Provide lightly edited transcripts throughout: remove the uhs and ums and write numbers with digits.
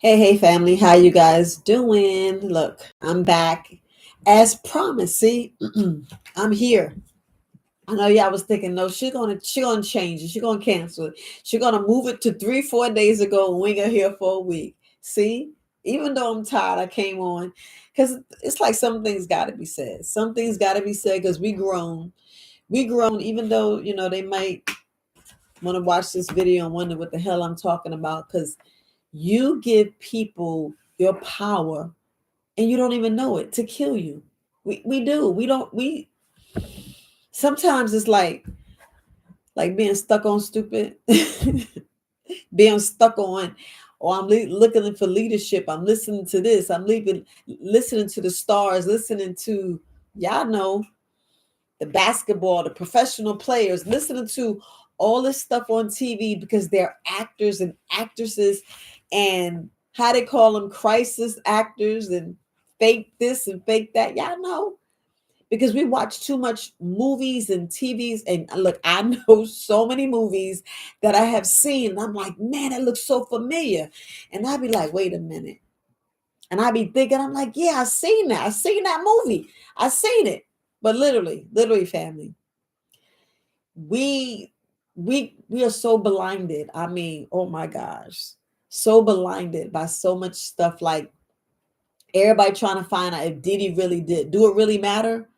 Hey, family, how you guys doing? Look, I'm back as promised. See, I'm here. I know y'all was thinking, no, she gonna change it. She gonna cancel it. She gonna move it to 3, 4 days ago and we gonna here for a week. See, even though I'm tired, I came on because it's like some things got to be said. Some things got to be said because we grown. We grown, even though they might want to watch this video and wonder what the hell I'm talking about because you give people your power and you don't even know it to kill you. We do. We don't we sometimes it's like being stuck on stupid, being stuck on or looking for leadership. I'm listening to this. Listening to the stars, listening to y'all know the basketball, the professional players, listening to all this stuff on TV because they're actors and actresses and how they call them crisis actors and fake this and fake that. Y'all know because we watch too much movies and TVs. And look, I know so many movies that I have seen. And I'm like, man, it looks so familiar. And I'd be like, wait a minute. And I'd be thinking, I'm like, yeah, I seen that. I seen that movie. I seen it. But literally, family, we we are so blinded. I mean, oh my gosh, so blinded by so much stuff. Like everybody trying to find out if Diddy really did. Do it really matter?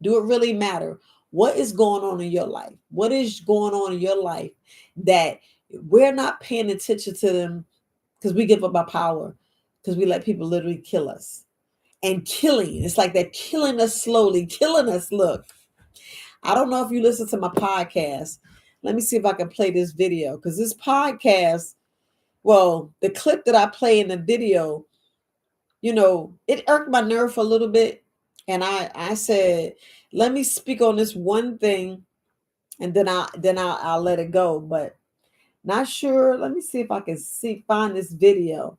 Do it really matter? What is going on in your life? What is going on in your life that we're not paying attention to them because we give up our power because we let people literally kill us and killing. It's like they're killing us slowly, killing us. Look, I don't know if you listen to my podcast. Let me see if I can play this video because this podcast, well, the clip that I play in the video, it irked my nerve for a little bit. And I said, let me speak on this one thing and then I'll let it go. But not sure. Let me see if I can find this video.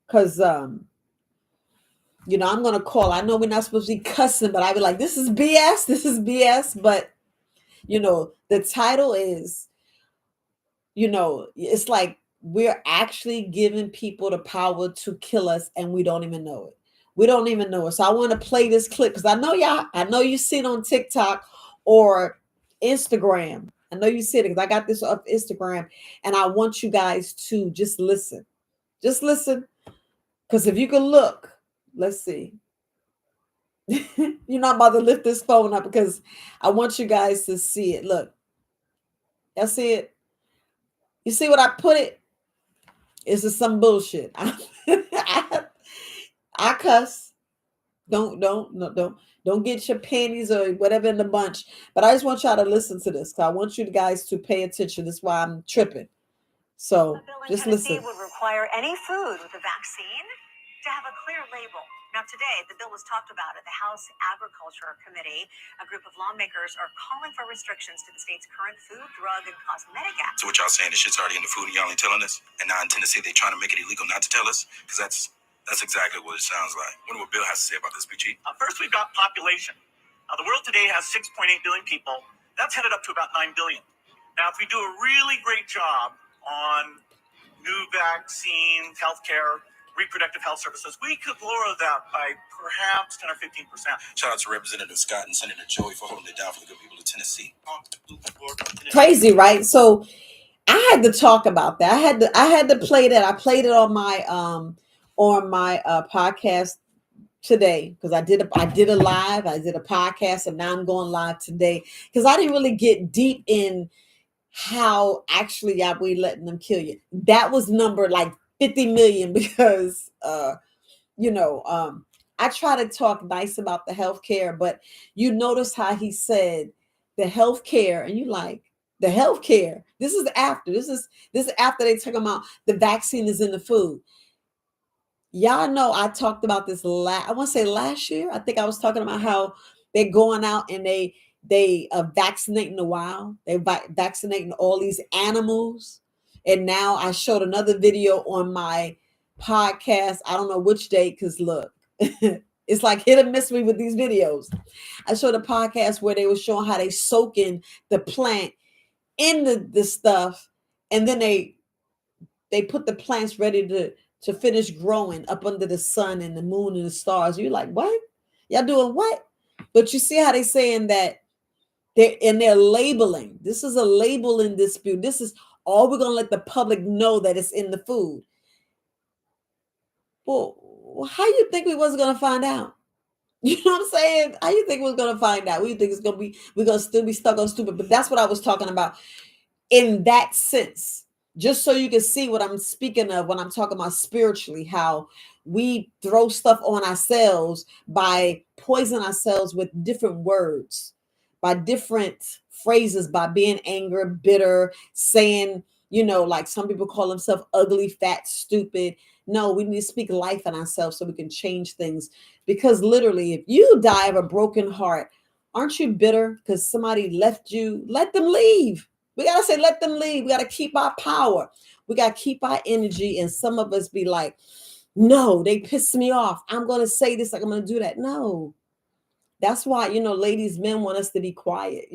Cause I'm gonna call. I know we're not supposed to be cussing, but I be like, this is BS, this is BS. But the title is, it's like we're actually giving people the power to kill us and we don't even know it. We don't even know it. So I want to play this clip because I know you see it on TikTok or Instagram. I know you see it because I got this up Instagram and I want you guys to just listen. Just listen. Because if you can look, let's see. You're not about to lift this phone up because I want you guys to see it. Look. Y'all see it? You see what I put it? It's just some bullshit. I cuss. Don't get your panties or whatever in the bunch. But I just want y'all to listen to this. I want you guys to pay attention. That's why I'm tripping. So just listen. Would require any food with a vaccine to have a clear label. Now, today, the bill was talked about at the House Agriculture Committee. A group of lawmakers are calling for restrictions to the state's current Food, Drug, and Cosmetic Act. So what y'all saying, this shit's already in the food and y'all ain't telling us? And now in Tennessee, they trying to make it illegal not to tell us? Because that's exactly what it sounds like. I wonder what Bill has to say about this, PG. First, we've got population. The world today has 6.8 billion people. That's headed up to about 9 billion. Now, if we do a really great job on new vaccines, healthcare, reproductive health services, we could lower that by perhaps 10 or 15%. Shout out to Representative Scott and Senator Joey for holding it down for the good people of Tennessee. Crazy, right? So I had to talk about that. I had to play that. I played it on my podcast today because I did a live. I did a podcast, and now I'm going live today because I didn't really get deep in how actually y'all be letting them kill you. That was number like 50 million because I try to talk nice about the healthcare, but you notice how he said the healthcare, and you like the healthcare. This is after they talk about the vaccine is in the food. Y'all know I talked about this I want to say last year. I think I was talking about how they're going out and they vaccinating the wild. They vaccinating all these animals. And now I showed another video on my podcast. I don't know which day because look, it's like hit or miss me with these videos. I showed a podcast where they were showing how they soaking the plant in the stuff, and then they put the plants ready to finish growing up under the sun and the moon and the stars. You're like, what? Y'all doing what? But you see how they saying that they're labeling. This is a labeling dispute. This is all we're gonna let the public know that it's in the food. Well, how you think we wasn't gonna find out? You know what I'm saying? How you think we're gonna find out? We think it's gonna be we're gonna still be stuck on stupid. But that's what I was talking about in that sense. Just so you can see what I'm speaking of when I'm talking about spiritually, how we throw stuff on ourselves by poisoning ourselves with different words, by different phrases, by being angry, bitter, saying, like some people call themselves ugly, fat, stupid. No, we need to speak life in ourselves so we can change things. Because literally, if you die of a broken heart, aren't you bitter because somebody left you? Let them leave. We got to say, let them leave. We got to keep our power. We got to keep our energy. And some of us be like, no, they pissed me off. I'm going to say this, like I'm going to do that. No. That's why, ladies, men want us to be quiet,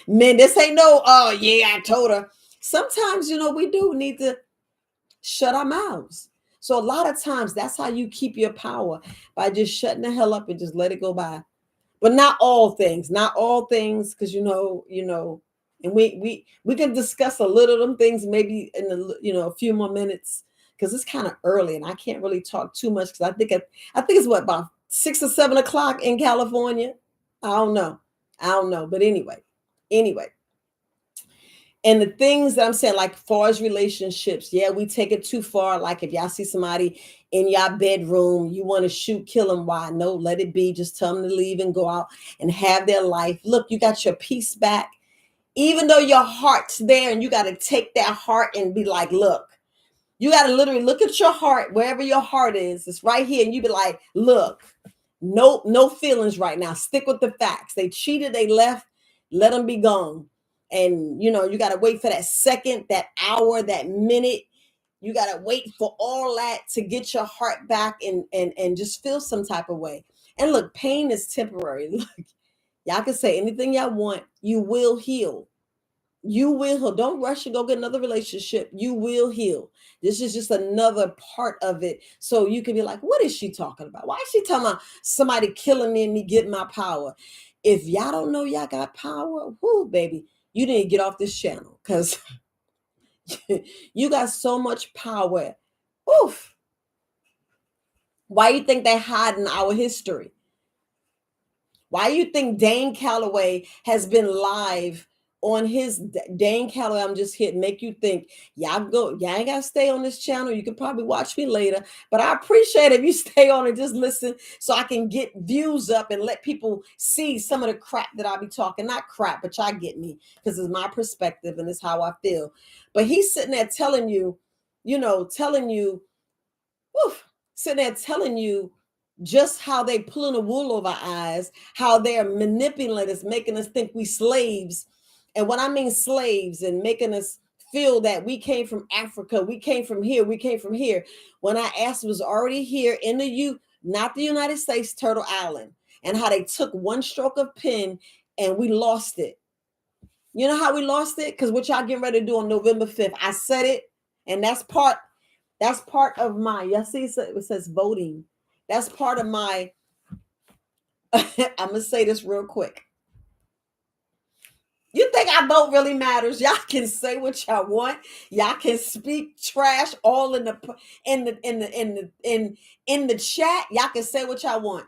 Men, this ain't no, oh, yeah, I told her. Sometimes, we do need to shut our mouths. So a lot of times, that's how you keep your power, by just shutting the hell up and just let it go by. But not all things, because and we can discuss a little of them things maybe in a few more minutes, because it's kind of early and I can't really talk too much, because I think it's what, about 6 or 7 o'clock in California. I don't know, but anyway. And the things that I'm saying, like far as relationships, yeah, we take it too far. Like if y'all see somebody in your bedroom, you want to shoot, kill them. Why? No, let it be. Just tell them to leave and go out and have their life. Look, you got your peace back. Even though your heart's there, and you got to take that heart and be like, look, you got to literally look at your heart, wherever your heart is. It's right here. And you be like, look, no feelings right now. Stick with the facts. They cheated. They left. Let them be gone. And, you got to wait for that second, that hour, that minute. You got to wait for all that to get your heart back and just feel some type of way. And look, pain is temporary. Look, y'all can say anything y'all want. You will heal. You will heal. Don't rush and go get another relationship. You will heal. This is just another part of it. So you can be like, what is she talking about? Why is she talking about somebody killing me and me getting my power? If y'all don't know y'all got power, whoo, baby, you didn't get off this channel, because you got so much power. Oof. Why you think they hiding our history? Why you think Dane Calloway has been live on his Dane Calloway? I'm just here to make you think. Y'all ain't gotta stay on this channel. You can probably watch me later, but I appreciate if you stay on and just listen, so I can get views up and let people see some of the crap that I be talking. Not crap, but y'all get me, because it's my perspective and it's how I feel. But he's sitting there telling you, sitting there telling you just how they pulling the wool over our eyes, how they're manipulating us, making us think we slaves. And when I mean slaves, and making us feel that we came from Africa, we came from here, when I asked, was already here in not the United States, Turtle Island, and how they took one stroke of pen and we lost it. You know how we lost it? Because what y'all getting ready to do on November 5th, I said it, and that's part of my, y'all see it says voting. That's part of my, I'm going to say this real quick. You think our vote really matters? Y'all can say what y'all want. Y'all can speak trash all in the chat. Y'all can say what y'all want.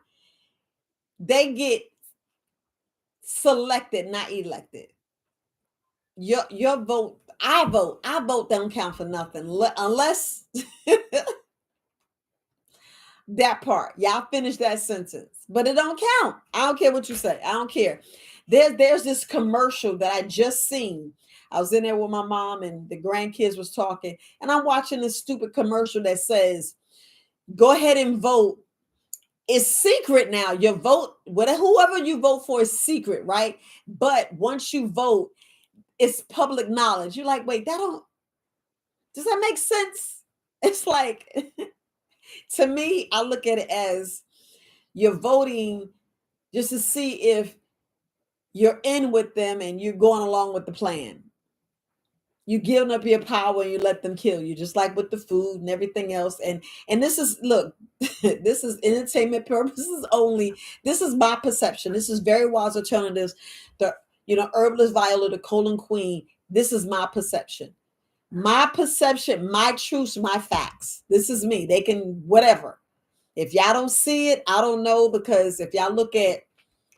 They get selected, not elected. Your vote, our vote don't count for nothing unless that part. Y'all finish that sentence, but it don't count. I don't care what you say. I don't care. There's this commercial that I just seen. I was in there with my mom and the grandkids was talking, and I'm watching this stupid commercial that says, go ahead and vote. It's secret now. Your vote, whoever you vote for is secret, right? But once you vote, it's public knowledge. You're like, wait, does that make sense? It's like, to me, I look at it as you're voting just to see if you're in with them and you're going along with the plan. You giving up your power and you let them kill you, just like with the food and everything else. And this is, look, this is entertainment purposes only. This is my perception. This is Very Wise Alternatives. The herbalist Viola, the colon queen. This is my perception. My perception, my truths, my facts. This is me. They can whatever. If y'all don't see it, I don't know, because if y'all look at,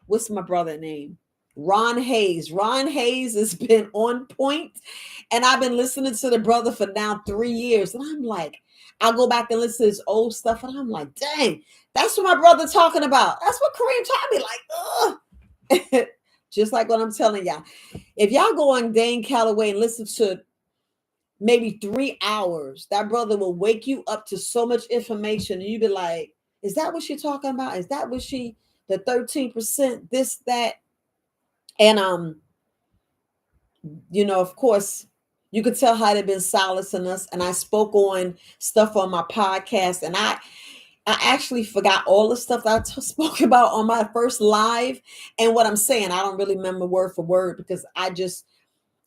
what's my brother name? Ron Hayes. Ron Hayes has been on point, and I've been listening to the brother for now 3 years, and I'm like, I'll go back and listen to his old stuff, and I'm like, dang, that's what my brother talking about. That's what Kareem taught me. Like, ugh. Just like what I'm telling y'all. If y'all go on Dane Calloway and listen to maybe 3 hours, that brother will wake you up to so much information, and you be like, is that what she talking about? Is that what she, the 13%, this, that? And of course, you could tell how they've been silencing us. And I spoke on stuff on my podcast, and I actually forgot all the stuff that I spoke about on my first live. And what I'm saying, I don't really remember word for word, because I just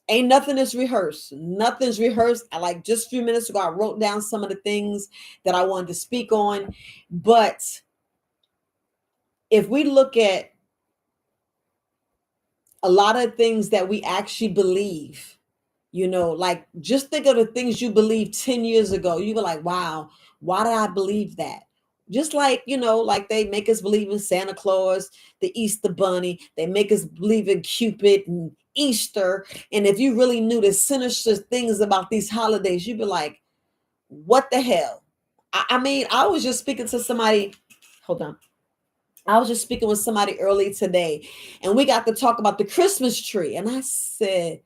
ain't nothing is rehearsed. Nothing's rehearsed. I, like, just a few minutes ago, I wrote down some of the things that I wanted to speak on. But if we look at a lot of things that we actually believe, like, just think of the things you believed 10 years ago. You were like, wow, why did I believe that? Just like, like they make us believe in Santa Claus, the Easter Bunny. They make us believe in Cupid and Easter. And if you really knew the sinister things about these holidays, you'd be like, what the hell? I mean, I was just speaking to somebody. Hold on. I was just speaking with somebody early today, and we got to talk about the Christmas tree. And I said,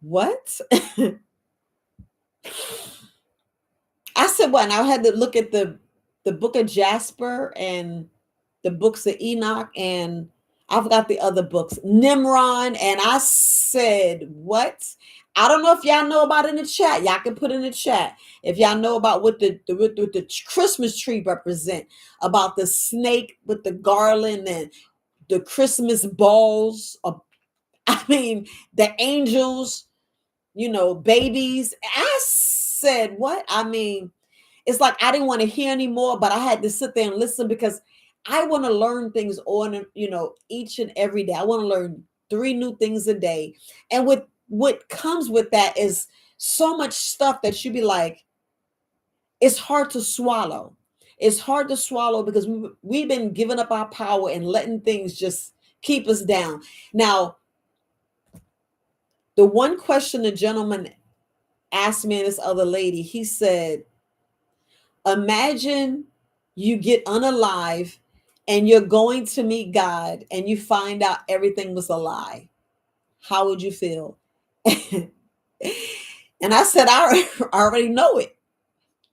what? I said, what? And I had to look at the book of Jasper and the books of Enoch, and I forgot the other books, Nimrod. And I said, what? I don't know if y'all know about it in the chat. Y'all can put in the chat if y'all know about what the Christmas tree represent, about the snake with the garland and the Christmas balls. I mean, the angels, babies. I said, what? I mean, it's like I didn't want to hear anymore, but I had to sit there and listen, because I want to learn things on, each and every day. I want to learn 3 new things a day. And what comes with that is so much stuff that you be like, it's hard to swallow. It's hard to swallow, because we've been giving up our power and letting things just keep us down. Now, the one question the gentleman asked me and this other lady, he said, imagine you get unalive and you're going to meet God and you find out everything was a lie. How would you feel? And I said, I already know it.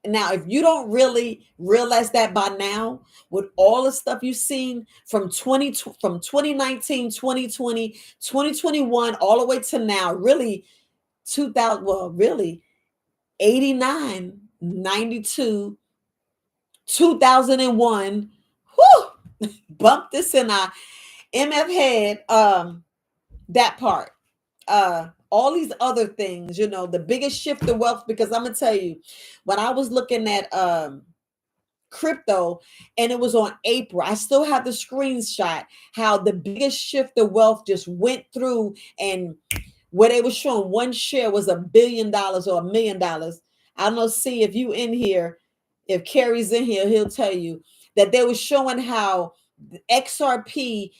Now, if you don't really realize that by now, with all the stuff you've seen from 2019, 2020, 2021, all the way to now, really 2000, well, really 89, 92, 2001, whoo, bump this in our MF head, that part. All these other things, the biggest shift of wealth, because I'm gonna tell you, when I was looking at crypto and it was on April, I still have the screenshot how the biggest shift of wealth just went through, and where they were showing one share was $1 billion or $1 million. I don't know, see if you in here, if Carrie's in here, he'll tell you that they were showing how XRP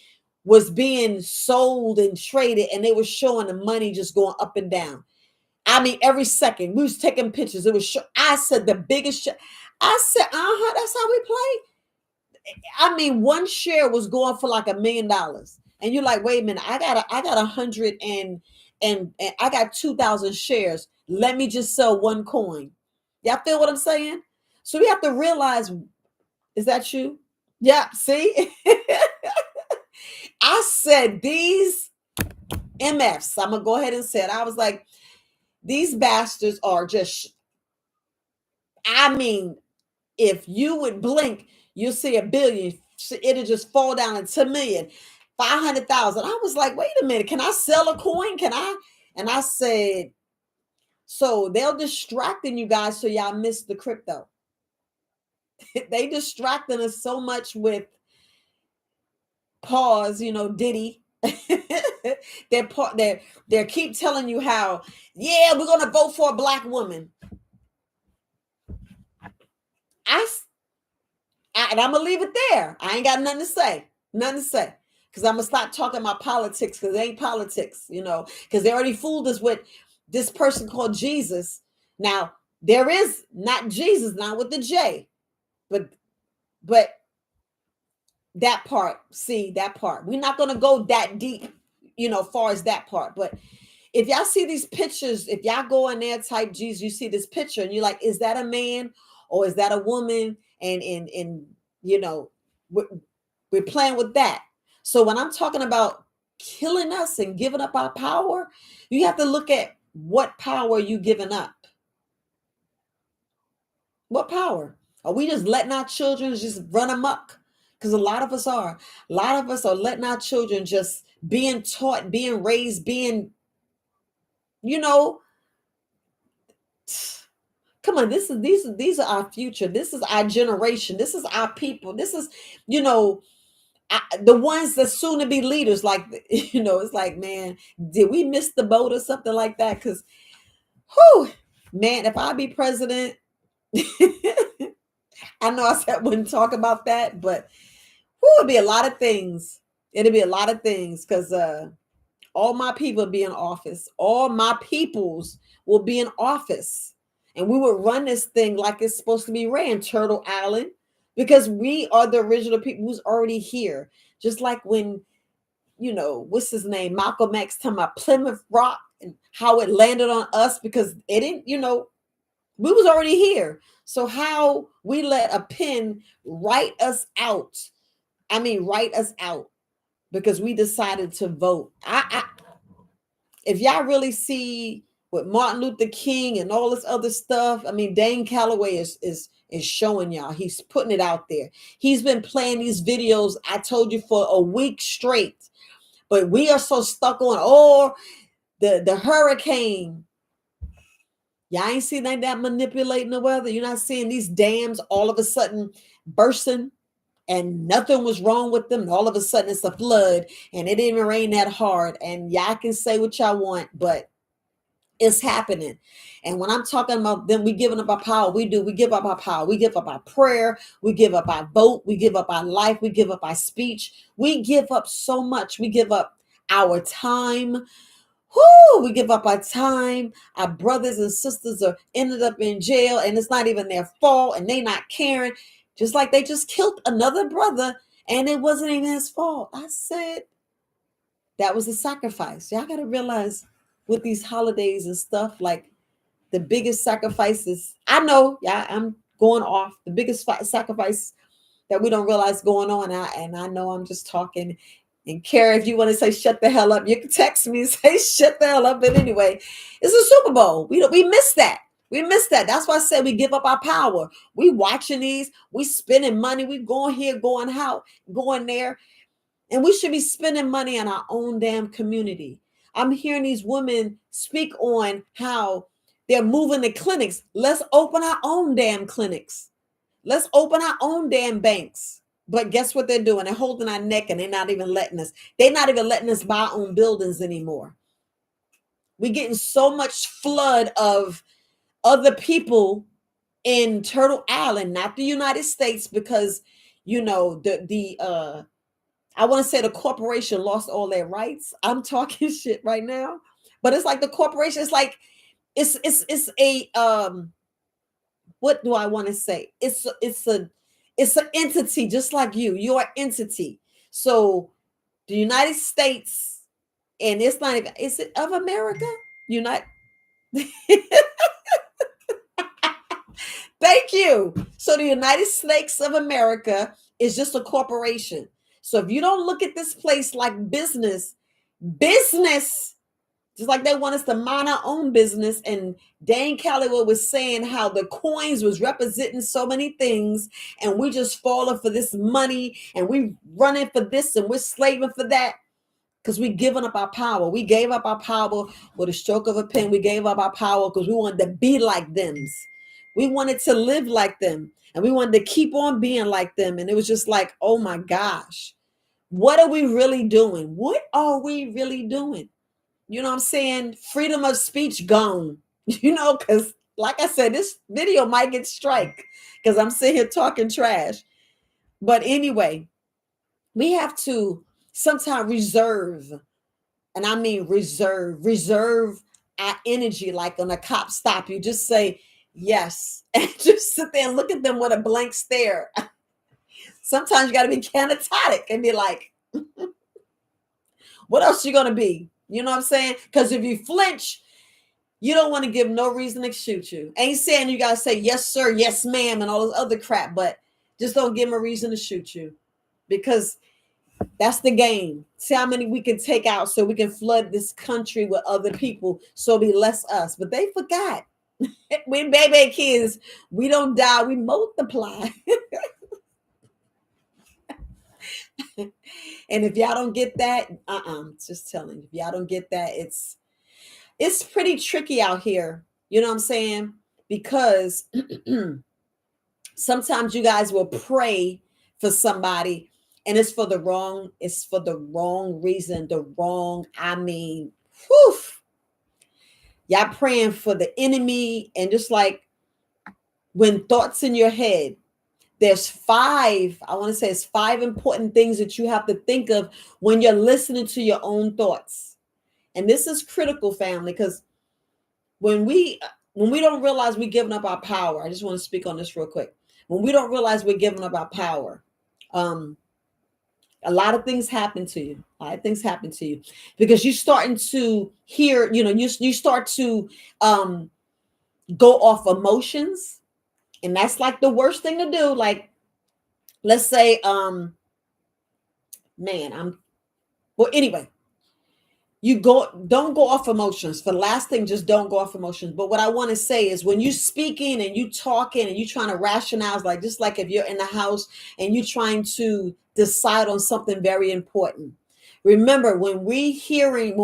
was being sold and traded, and they were showing the money just going up and down. I mean, every second we was taking pictures. It was I said the biggest I said, that's how we play. I mean, one share was going for like $1 million. And you're like, wait a minute, I got 100 and I got 2,000 shares. Let me just sell one coin. Y'all feel what I'm saying? So we have to realize, is that you? Yeah, see? I said these MFs, I'm going to go ahead and say it. I was like, these bastards are just, I mean, if you would blink, you'll see $1 billion. It'll just fall down into $1 million, 500,000. I was like, wait a minute, can I sell a coin? Can I? And I said, So they're distracting you guys so y'all miss the crypto. They distracting us so much with pause, Diddy. They keep telling you how, yeah, we're gonna vote for a black woman. And I'm gonna leave it there. I ain't got nothing to say. Nothing to say. Because I'm gonna stop talking about politics, because it ain't politics, because they already fooled us with this person called Jesus. Now, there is not Jesus, not with the J, but that part, see that part. We're not gonna go that deep, far as that part. But if y'all see these pictures, if y'all go in there, type Jesus, you see this picture, and you're like, is that a man or is that a woman? And we're playing with that. So when I'm talking about killing us and giving up our power, you have to look at what power are you giving up. What power? Are we just letting our children just run amok? Because a lot of us are. A lot of us are letting our children just being taught, being raised, being, come on, these are our future. This is our generation. This is our people. This is, the ones that soon to be leaders. Like, it's like, man, did we miss the boat or something like that? Because, man, if I be president, I know I said I wouldn't talk about that, but it'd be a lot of things. It'd be a lot of things because all my people be in office. All my peoples will be in office. And we would run this thing like it's supposed to be ran, Turtle Island, because we are the original people who's already here. Just like when, what's his name? Malcolm X talking about Plymouth Rock and how it landed on us because it didn't, we was already here. So how we let a pen write us out. Write us out because we decided to vote. If y'all really see with Martin Luther King and all this other stuff, Dane Calloway is showing y'all. He's putting it out there. He's been playing these videos, I told you, for a week straight. But we are so stuck on, the hurricane. Y'all ain't seeing that manipulating the weather. You're not seeing these dams all of a sudden bursting and nothing was wrong with them. And all of a sudden it's a flood and it didn't even rain that hard. And y'all can say what y'all want, but it's happening. And when I'm talking about them, we giving up our power. We give up our power. We give up our prayer. We give up our vote. We give up our life. We give up our speech. We give up so much. We give up our time. We give up our time. Our brothers and sisters are ended up in jail and it's not even their fault and they not caring. Just like they just killed another brother and it wasn't even his fault. I said that was a sacrifice. Y'all got to realize with these holidays and stuff, like the biggest sacrifices, I know, I'm going off, the biggest sacrifice that we don't realize going on. And I know I'm just talking. And Kara, if you want to say shut the hell up, you can text me and say shut the hell up. But anyway, it's a Super Bowl. We miss that. We miss that. That's why I said we give up our power. We watching these, we spending money, we going here, going out, going there. And we should be spending money on our own damn community. I'm hearing these women speak on how they're moving the clinics. Let's open our own damn clinics. Let's open our own damn banks. But guess what they're doing? They're holding our neck and they're not even letting us. They're not even letting us buy our own buildings anymore. We're getting so much flood of other people in Turtle Island, not the United States, because I want to say the corporation lost all their rights. I'm talking shit right now, but it's like the corporation. It's like it's a what do I want to say? It's an entity, just like you. You're an entity. So the United States, and it's not even, is it of America? United. Thank you. So the United States of America is just a corporation. So if you don't look at this place like business, just like they want us to mind our own business. And Dane Calloway was saying how the coins was representing so many things and we just falling for this money and we running for this and we're slaving for that. because we given up our power. We gave up our power with a stroke of a pen. We gave up our power because we wanted to be like them. We wanted to live like them, and we wanted to keep on being like them. And it was just like, oh my gosh, what are we really doing? What are we really doing? You know what I'm saying? Freedom of speech gone. Because like I said, this video might get strike because I'm sitting here talking trash. But anyway, we have to sometimes reserve, and I mean reserve our energy. Like when a cop stop you, just say yes and just sit there and look at them with a blank stare. Sometimes you got to be canatotic and be like, what else you gonna be? You know what I'm saying? Because if you flinch, you don't want to give no reason to shoot you. Ain't saying you gotta say yes sir, yes ma'am, and all this other crap, but just don't give them a reason to shoot you, because that's the game. See how many we can take out so we can flood this country with other people, so it'll be less us. But they forgot. We baby kids, we don't die, we multiply. And if y'all don't get that, just telling you, if y'all don't get that, it's pretty tricky out here. You know what I'm saying? Because sometimes you guys will pray for somebody and it's for the wrong reason, whew. Y'all praying for the enemy, and just like when thoughts in your head, there's it's 5 important things that you have to think of when you're listening to your own thoughts. And this is critical, family, because when we don't realize we're giving up our power, I just want to speak on this real quick. When we don't realize we're giving up our power, a lot of things happen to you. Because you're starting to hear, you start to go off emotions, and that's like the worst thing to do. Like, let's say, anyway, don't go off emotions. For the last thing, just don't go off emotions. But what I want to say is, when you speaking and you talking and you trying to rationalize, like just like if you're in the house and you're trying to decide on something very important. Remember, when we hearing,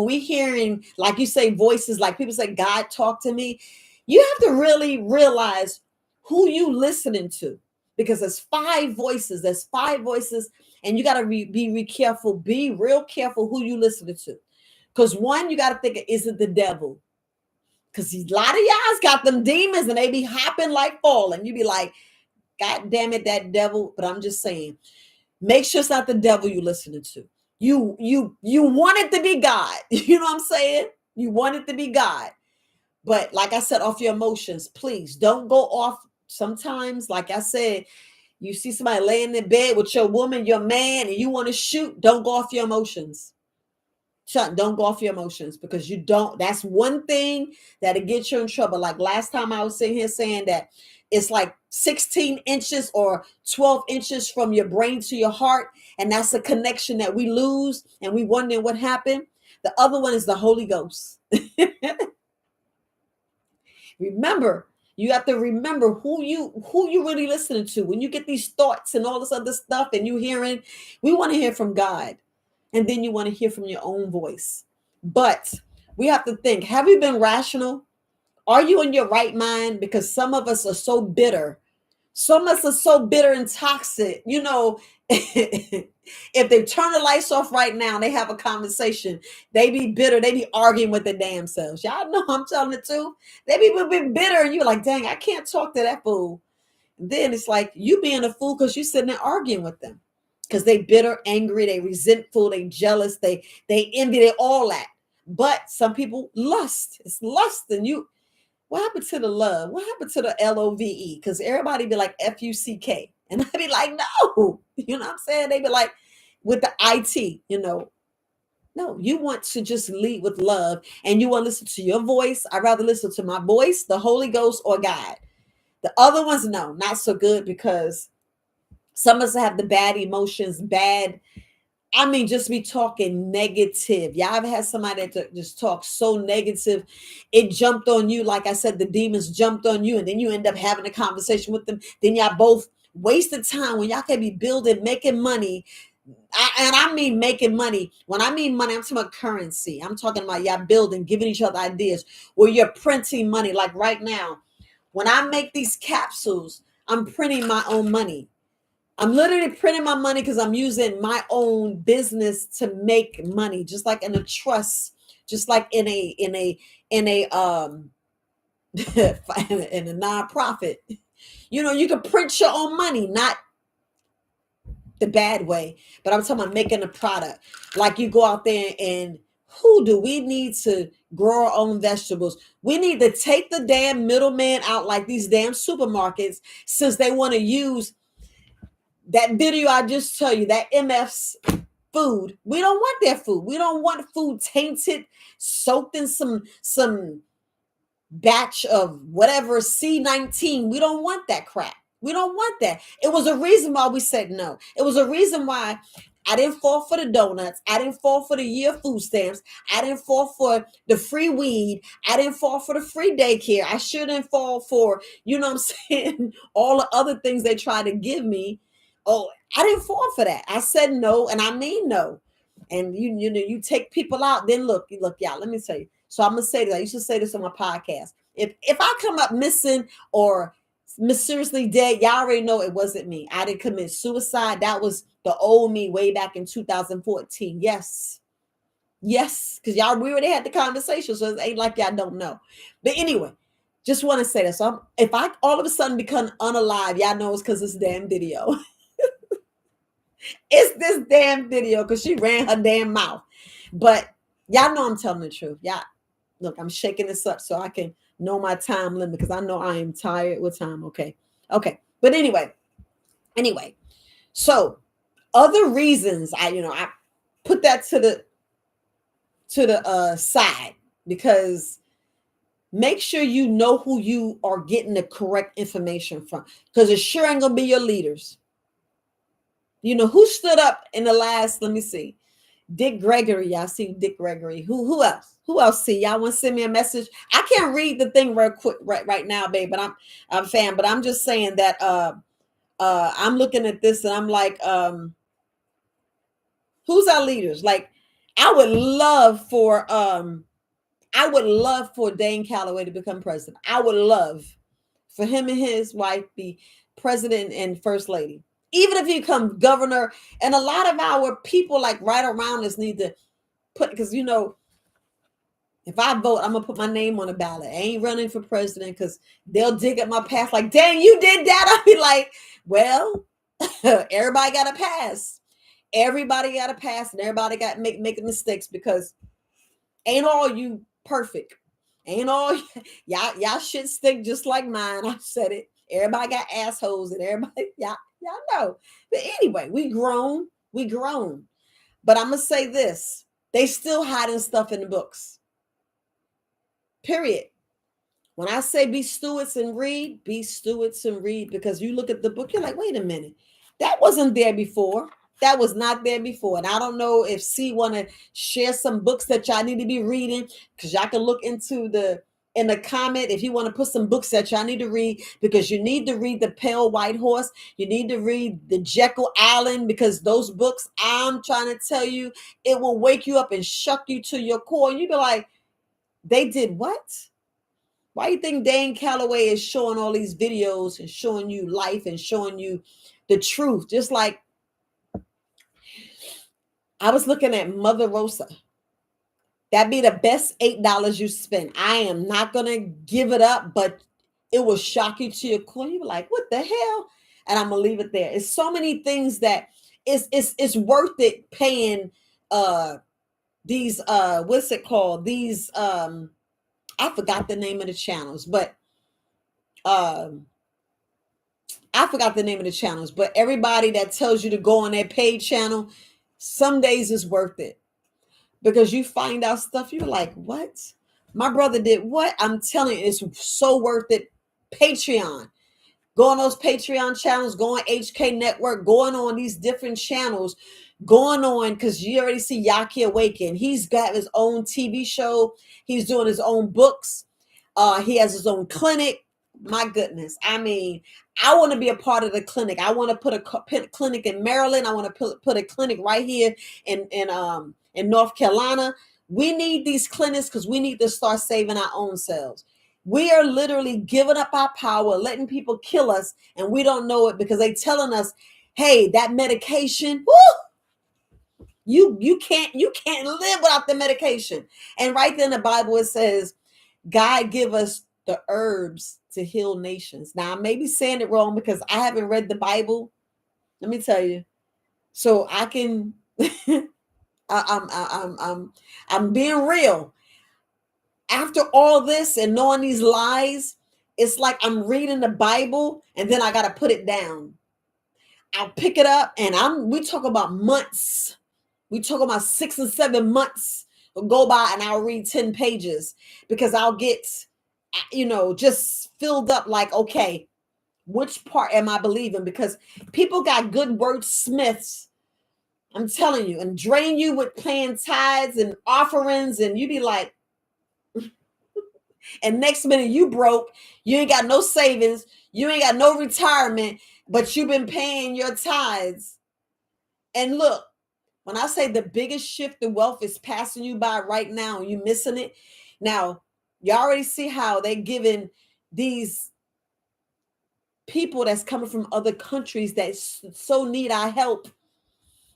like you say, voices, like people say, God talk to me, you have to really realize who you listening to, because there's 5 voices. And you got to be real careful who you listening to. Because one, you got to think, is it the devil? Because a lot of y'all's got them demons and they be hopping like falling. You be like, God damn it, that devil. But I'm just saying, make sure it's not the devil you listening to. You want it to be God. You know what I'm saying? You want it to be God. But like I said, off your emotions, please don't go off. Sometimes, like I said, you see somebody laying in bed with your woman, your man, and you want to shoot, don't go off your emotions. Don't go off your emotions, because that's one thing that'll get you in trouble. Like last time I was sitting here saying that it's like 16 inches or 12 inches from your brain to your heart. And that's a connection that we lose, and we wondering what happened. The other one is the Holy Ghost. Remember, you have to remember who you really listening to. When you get these thoughts and all this other stuff and you hearing, we want to hear from God. And then you want to hear from your own voice. But we have to think, have you been rational? Are you in your right mind? Because some of us are so bitter. Some of us are so bitter and toxic. If they turn the lights off right now and they have a conversation, they be bitter. They be arguing with their damn selves. Y'all know I'm telling the truth. They be bitter, and you're like, dang, I can't talk to that fool. And then it's like you being a fool because you're sitting there arguing with them. Because they bitter, angry, they resentful, they jealous, they envy, they all that. But some people lust. It's lust. And what happened to the love? What happened to the love? Because everybody be like fuck. And I be like, no. You know what I'm saying? They be like, with the it, No, you want to just lead with love, and you want to listen to your voice. I'd rather listen to my voice, the Holy Ghost, or God. The other ones, no, not so good, because some of us have the bad emotions, just be talking negative. Y'all ever had somebody that just talk so negative, it jumped on you. Like I said, the demons jumped on you, and then you end up having a conversation with them. Then y'all both wasted time when y'all can be building, making money. And I mean making money. When I mean money, I'm talking about currency. I'm talking about y'all building, giving each other ideas where you're printing money. Like right now, when I make these capsules, I'm printing my own money. I'm literally printing my money because I'm using my own business to make money, just like in a trust, just like in a in a nonprofit. You know, you can print your own money, not the bad way, but I'm talking about making a product. Like you go out there and who do we need to grow our own vegetables? We need to take the damn middleman out, like these damn supermarkets, since they want to use that video I just tell you, that MF's food. We don't want their food. We don't want food tainted, soaked in some batch of whatever C19. We don't want that crap. We don't want that. It was a reason why we said no. It was a reason why I didn't fall for the donuts. I didn't fall for the year food stamps. I didn't fall for the free weed. I didn't fall for the free daycare. I shouldn't fall for, you know what I'm saying, all the other things they try to give me. Oh, I didn't fall for that. I said no, and I mean no. And you know, you take people out, then look, y'all, let me tell you. So I'm gonna say this. I used to say this on my podcast. If I come up missing or mysteriously dead, y'all already know it wasn't me. I didn't commit suicide. That was the old me way back in 2014. Yes, because y'all, we already had the conversation, so it ain't like y'all don't know. But anyway, just want to say that. So if I all of a sudden become unalive, y'all know it's because this damn video. It's this damn video because she ran her damn mouth. But y'all know I'm telling the truth. Y'all, look, I'm shaking this up so I can know my time limit because I know I am tired with time. Okay. But anyway. So other reasons I put that to the side because make sure you know who you are getting the correct information from because it sure ain't gonna be your leaders. You know who stood up in the last, let me see. Dick Gregory. Y'all see Dick Gregory. Who else? Who else see? Y'all want to send me a message? I can't read the thing real quick right now, babe, but I'm a fan. But I'm just saying that I'm looking at this and I'm like, who's our leaders? Like, I would love for Dane Calloway to become president. I would love for him and his wife be president and first lady. Even if he become governor, and a lot of our people like right around us need to put, because you know, if I vote, I'm gonna put my name on the ballot. I ain't running for president because they'll dig up my past. Like, dang, you did that. I'll be like, well, everybody got to pass. Everybody got to pass, and everybody got making mistakes because ain't all you perfect. Ain't all y'all shit stink just like mine. I said it. Everybody got assholes, and everybody y'all know. But anyway, we grown. But I'm gonna say this: they still hiding stuff in the books. Period. When I say be stewards and read, because you look at the book, you're like, wait a minute, that wasn't there before. That was not there before. And I don't know if C want to share some books that y'all need to be reading, because y'all can look into in the comment if you want to put some books that y'all need to read, because you need to read The Pale White Horse. You need to read The Jekyll Island, because those books, I'm trying to tell you, it will wake you up and shuck you to your core. And you be like, they did what? Why do you think Dane Calloway is showing all these videos and showing you life and showing you the truth? Just like I was looking at Mother Rosa. That'd be the best $8 you spend. I am not going to give it up, but it will shock you to your core. You're like, what the hell? And I'm going to leave it there. It's so many things that it's worth it paying these, what's it called? These, I forgot the name of the channels, but everybody that tells you to go on their paid channel, some days is worth it because you find out stuff. You're like, what? My brother did what? I'm telling you, it's so worth it. Patreon. Go on those Patreon channels, go on HK Network, going on these different channels, going on, because you already see Yaki Awaken. He's got his own TV show. He's doing his own books. He has his own clinic. My goodness. I mean, I want to be a part of the clinic. I want to put a clinic in Maryland. I want to put a clinic right here in North Carolina. We need these clinics because we need to start saving our own selves. We are literally giving up our power, letting people kill us, and we don't know it because they telling us, "Hey, that medication, woo, you can't live without the medication." And right there in the Bible it says, God give us the herbs to heal nations. Now I may be saying it wrong because I haven't read the Bible. Let me tell you, so I can. I'm being real. After all this and knowing these lies, it's like I'm reading the Bible and then I got to put it down. I'll pick it up and we talk about months. We talk about 6 and 7 months will go by and I'll read 10 pages because I'll get, just filled up like, okay, which part am I believing? Because people got good wordsmiths, I'm telling you, and drain you with paying tithes and offerings. And you be like, and next minute you broke, you ain't got no savings, you ain't got no retirement, but you've been paying your tithes. And look, when I say the biggest shift in wealth is passing you by right now, you missing it. Now, you already see how they giving these people that's coming from other countries that so need our help.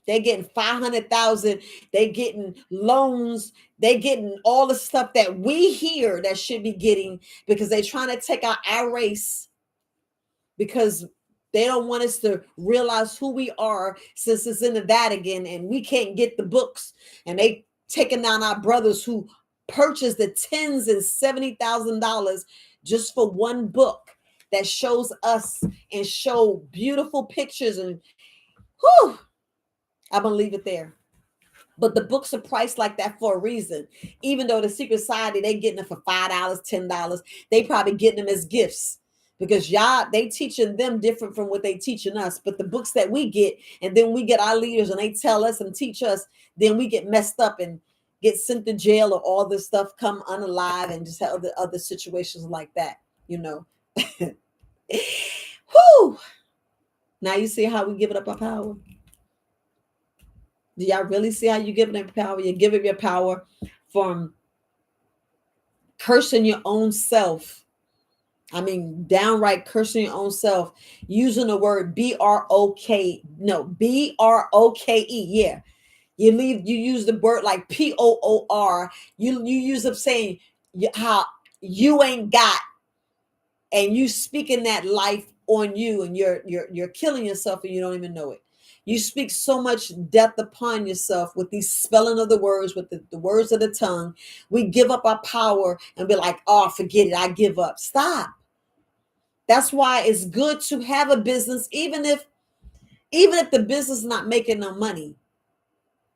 They getting 500,000. They getting loans. They getting all the stuff that we hear that should be getting because they trying to take out our race because they don't want us to realize who we are since it's in the Vatican and we can't get the books. And they taking down our brothers who purchased the tens and $70,000 just for one book that shows us and show beautiful pictures. And whew, I'm gonna leave it there. But the books are priced like that for a reason. Even though the Secret Society, they getting it for $5, $10, they probably getting them as gifts because y'all, they teaching them different from what they teaching us. But the books that we get, and then we get our leaders and they tell us and teach us, then we get messed up and get sent to jail or all this stuff, come unalive and just have other situations like that, Whew. Now you see how we give it up our power. Do y'all really see how you give it power? You give it your power from cursing your own self. I mean, downright cursing your own self, using the word B-R-O-K. No, B-R-O-K-E. Yeah. You use the word like P-O-O-R. You use up saying how you ain't got, and you speaking that life on you, and you're killing yourself and you don't even know it. You speak so much death upon yourself with these spelling of the words, with the words of the tongue. We give up our power and be like, oh, forget it, I give up. Stop. That's why it's good to have a business, even if the business is not making no money.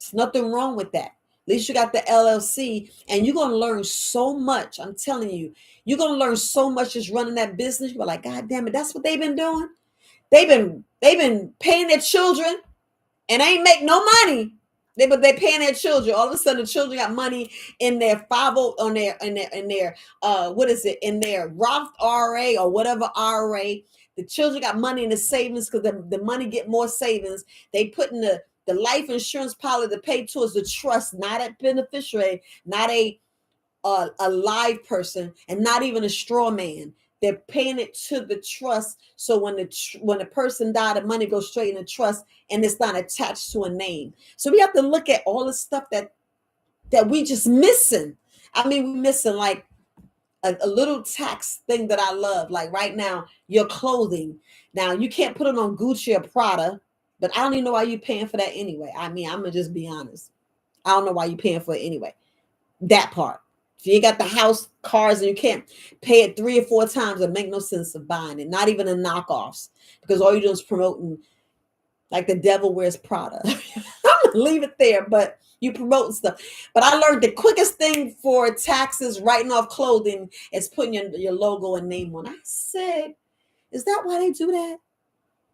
There's nothing wrong with that. At least you got the LLC, and you're going to learn so much. I'm telling you, you're going to learn so much just running that business. You're like, God damn it, that's what they've been doing. They've been paying their children and ain't make no money. But they paying their children. All of a sudden, the children got money in their 50 on their what is it, in their Roth IRA or whatever IRA. The children got money in the savings because the money get more savings. They put in the life insurance policy to pay towards the trust, not a beneficiary, not a live person, and not even a straw man. They're paying it to the trust. So when the person died, the money goes straight in the trust and it's not attached to a name. So we have to look at all the stuff that we just missing. I mean, we're missing like a little tax thing that I love. Like right now, your clothing. Now you can't put it on Gucci or Prada, but I don't even know why you're paying for that anyway. I mean, I'm gonna just be honest. I don't know why you're paying for it anyway. That part. If you got the house, cars, and you can't pay it 3 or 4 times, it make no sense of buying it. Not even the knockoffs, because all you're doing is promoting like the devil wears Prada. I'm gonna leave it there, but you promoting stuff. But I learned the quickest thing for taxes, writing off clothing, is putting your logo and name on. I said, is that why they do that?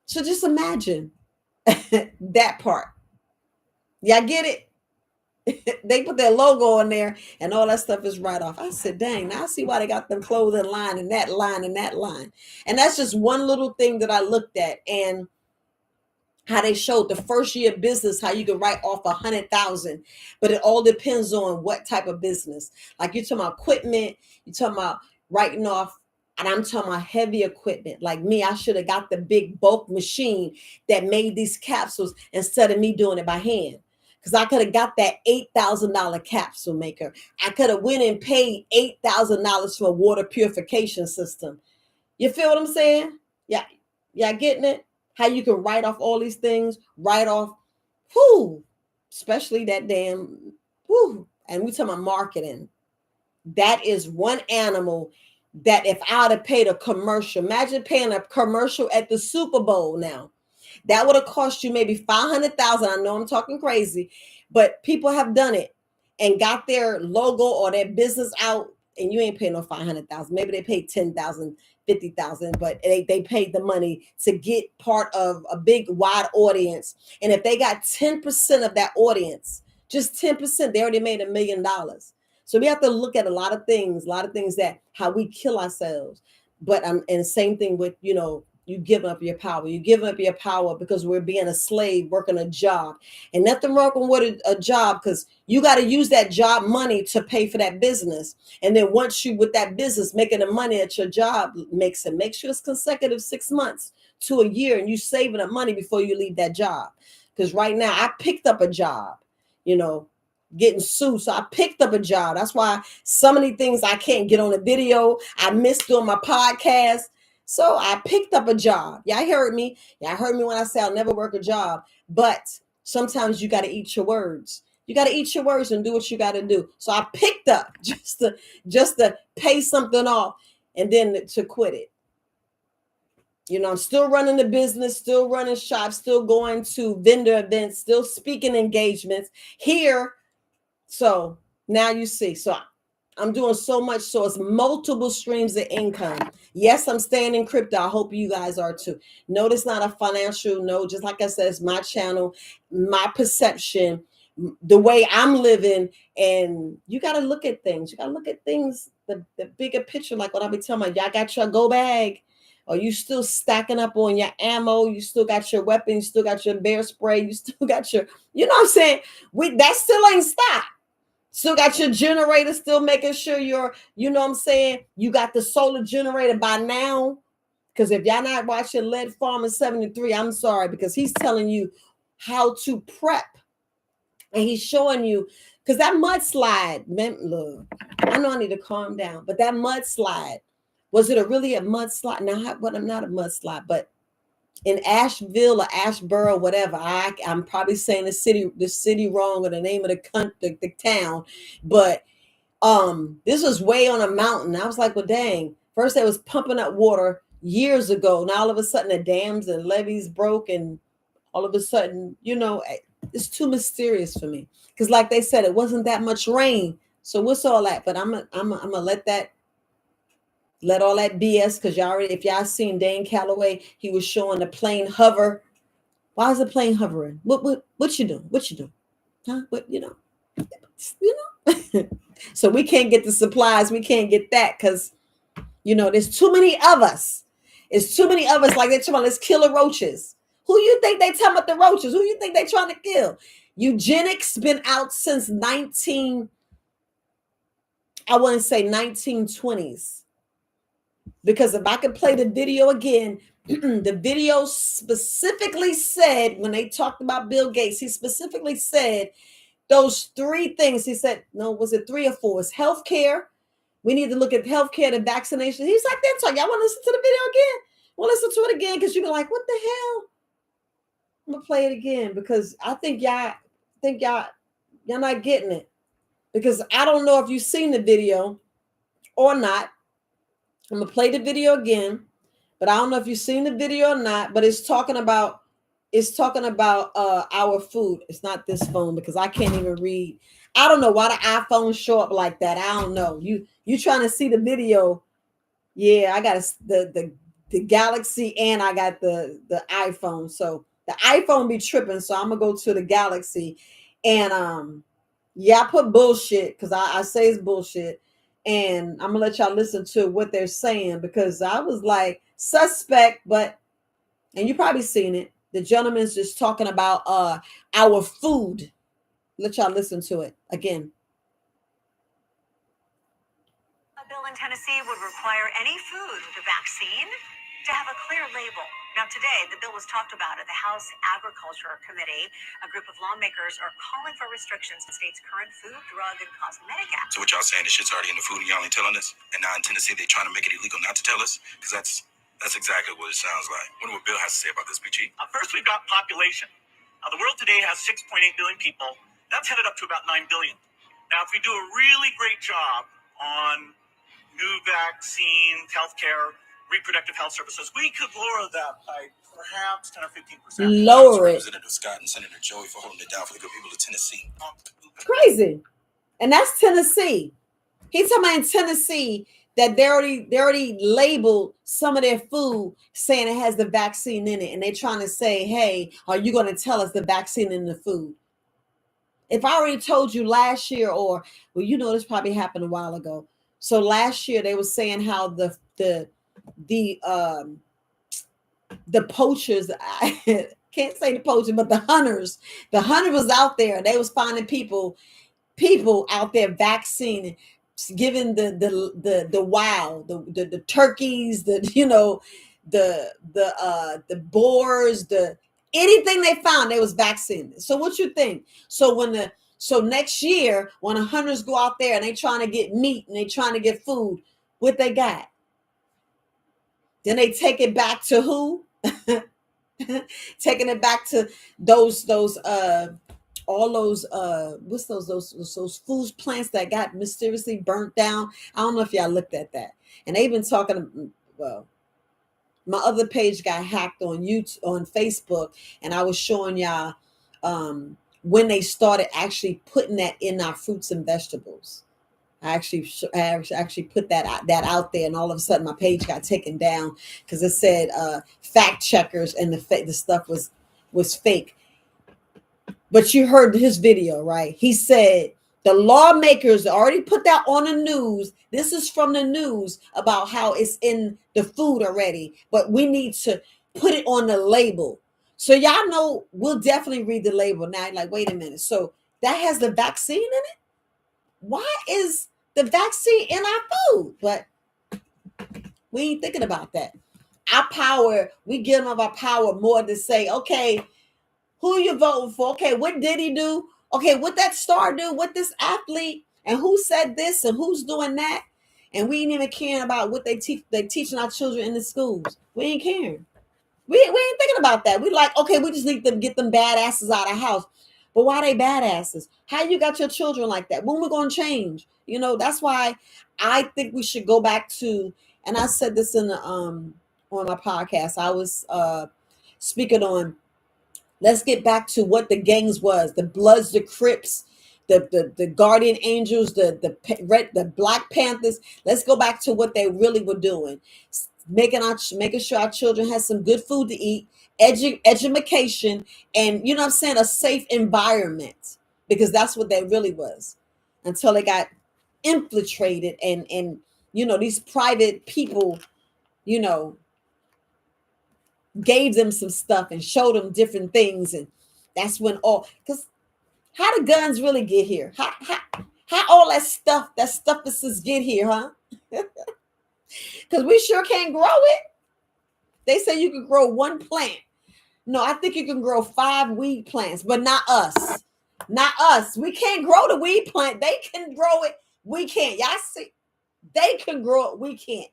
So just imagine that part. Y'all get it? They put their logo on there and all that stuff is right off. I said, dang, now I see why they got them clothing line and that line and that line. And that's just one little thing that I looked at, and how they showed the first year of business, how you can write off 100,000, but it all depends on what type of business. Like you're talking about equipment, you're talking about writing off, and I'm talking about heavy equipment. Like me, I should have got the big bulk machine that made these capsules instead of me doing it by hand. Because I could have got that $8,000 capsule maker. I could have went and paid $8,000 for a water purification system. You feel what I'm saying? Yeah, yeah, getting it? How you can write off all these things, write off, whoo, especially that damn, whoo. And we talking about marketing. That is one animal that if I would have paid a commercial, imagine paying a commercial at the Super Bowl now. That would have cost you maybe 500,000. I know I'm talking crazy, but people have done it and got their logo or their business out, and you ain't paying no 500,000. Maybe they paid 10,000, 50,000, but they paid the money to get part of a big wide audience. And if they got 10% of that audience, just 10%, they already made $1 million. So we have to look at a lot of things that how we kill ourselves. But and same thing with, you giving up your power. You giving up your power because we're being a slave, working a job. And nothing wrong with a job, because you got to use that job money to pay for that business. And then once you, with that business, making the money that your job makes, it make sure it's consecutive 6 months to a year, and you saving the money before you leave that job. Because right now I picked up a job, getting sued. So I picked up a job. That's why so many things I can't get on a video. I missed doing my podcast. So I picked up a job. Y'all heard me. Y'all heard me when I say I'll never work a job. But sometimes you got to eat your words. You got to eat your words and do what you got to do. So I picked up just to pay something off and then to quit it. I'm still running the business, still running shops, still going to vendor events, still speaking engagements here. So now you see. So I'm doing so much. So it's multiple streams of income. Yes, I'm staying in crypto. I hope you guys are too. No, it's not a financial. No, just like I said, it's my channel, my perception, the way I'm living. And you got to look at things. You got to look at things, the bigger picture. Like what I be telling you, y'all got your go bag. Or you still stacking up on your ammo. You still got your weapon. You still got your bear spray. You still got your, you know what I'm saying? That still ain't stopped. Still got your generator, still making sure you're, you know what I'm saying? You got the solar generator by now. Because if y'all not watching Lead Farmer 73, I'm sorry, because he's telling you how to prep. And he's showing you, because that mudslide, man, look, I know I need to calm down, but that mudslide, was it really a mudslide? Now, I'm not a mudslide, but in Asheville or Asheboro, whatever. I'm probably saying the city wrong, or the name of the town, but this was way on a mountain. I was like, well, dang. First they was pumping up water years ago. Now all of a sudden the dams and levees broke, and all of a sudden, it's too mysterious for me. Because like they said, it wasn't that much rain. So what's all that? But I'm gonna let all that BS, because if y'all seen Dane Calloway, he was showing the plane hover. Why is the plane hovering? What you doing? What you doing? Huh? What So we can't get the supplies. We can't get that because there's too many of us. It's too many of us. Like they're talking about, let's kill the roaches. Who you think they talking about the roaches? Who you think they trying to kill? Eugenics been out since 1920s. Because if I could play the video again, the video specifically said, when they talked about Bill Gates, he specifically said those 3 things. He said, no, was it 3 or 4? It's healthcare. We need to look at healthcare, the vaccination. He's like, that's all. Y'all want to listen to the video again? Well, listen to it again, because you'll be like, what the hell? I'm gonna play it again because I think y'all not getting it. Because I don't know if you've seen the video or not. I'm gonna play the video again, but I don't know if you've seen the video or not. But it's talking about our food. It's not this phone, because I can't even read. I don't know why the iPhone show up like that. I don't know. You trying to see the video? Yeah, I got the Galaxy, and I got the iPhone. So the iPhone be tripping. So I'm gonna go to the Galaxy, and Yeah, I put bullshit because I say it's bullshit. And I'm gonna let y'all listen to what they're saying because I was like suspect, but and you probably seen it. The gentleman's just talking about our food. Let y'all listen to it again. A bill in Tennessee would require any food with a vaccine to have a clear label. Now, today, the bill was talked about at the House Agriculture Committee. A group of lawmakers are calling for restrictions to state's current food, drug, and cosmetic acts. So what y'all saying? The shit's already in the food and y'all ain't telling us? And now in Tennessee, they trying to make it illegal not to tell us? Because that's exactly what it sounds like. Wonder what Bill has to say about this, BG. First, we've got population. The world today has 6.8 billion people. That's headed up to about 9 billion. Now, if we do a really great job on new vaccines, healthcare, reproductive health services, we could lower that by perhaps 10 or 15%. Lower it. Representative Scott and Senator Joey for holding it down for the good people of Tennessee. Crazy. And that's Tennessee. He's talking about in Tennessee that they already labeled some of their food saying it has the vaccine in it. And they're trying to say, hey, are you going to tell us the vaccine in the food? If I already told you last year, or well, you know, this probably happened a while ago. So last year they were saying how the poachers, I can't say the poachers, but the hunter was out there. They was finding people out there vaccinating, giving the wild, the turkeys, the boars, the anything they found, they was vaccinated. So what you think? So next year when the hunters go out there and they trying to get meat and they trying to get food, what they got? Then they take it back to who? Taking it back to those all those what's those food plants that got mysteriously burnt down. I don't know if y'all looked at that. And they've been talking, well, my other page got hacked on YouTube, on Facebook, and I was showing y'all when they started actually putting that in our fruits and vegetables. I actually put that out there, and all of a sudden my page got taken down because it said fact checkers, and the stuff was fake. But you heard his video, right? He said the lawmakers already put that on the news. This is from the news about how it's in the food already, but we need to put it on the label. So y'all know, we'll definitely read the label now. Like, wait a minute. So that has the vaccine in it? Why is the vaccine in our food? But we ain't thinking about that. Our power, we give them our power more to say, okay, who you voting for? Okay, what did he do? Okay, what that star do? What this athlete? And who said this? And who's doing that? And we ain't even caring about what they teach. They teaching our children in the schools. We ain't caring. We ain't thinking about that. We like, okay, we just need to get them badasses out of the house. But why they badasses? How you got your children like that? When we going to change? You know, that's why I think we should go back to, and I said this in the on my podcast. I was speaking on, let's get back to what the gangs was: the Bloods, the Crips, the Guardian Angels, the Black Panthers. Let's go back to what they really were doing, making sure our children had some good food to eat, education, and you know what I'm saying, a safe environment, because that's what they really was, until they got infiltrated and you know, these private people, you know, gave them some stuff and showed them different things. And that's when all, because how the guns really get here? How all that stuff is get here, huh? Because we sure can't grow it. They say you can grow one plant. No, I think you can grow 5 weed plants, but not us. Not us. We can't grow the weed plant. They can grow it. We can't. Y'all see? They can grow it. We can't.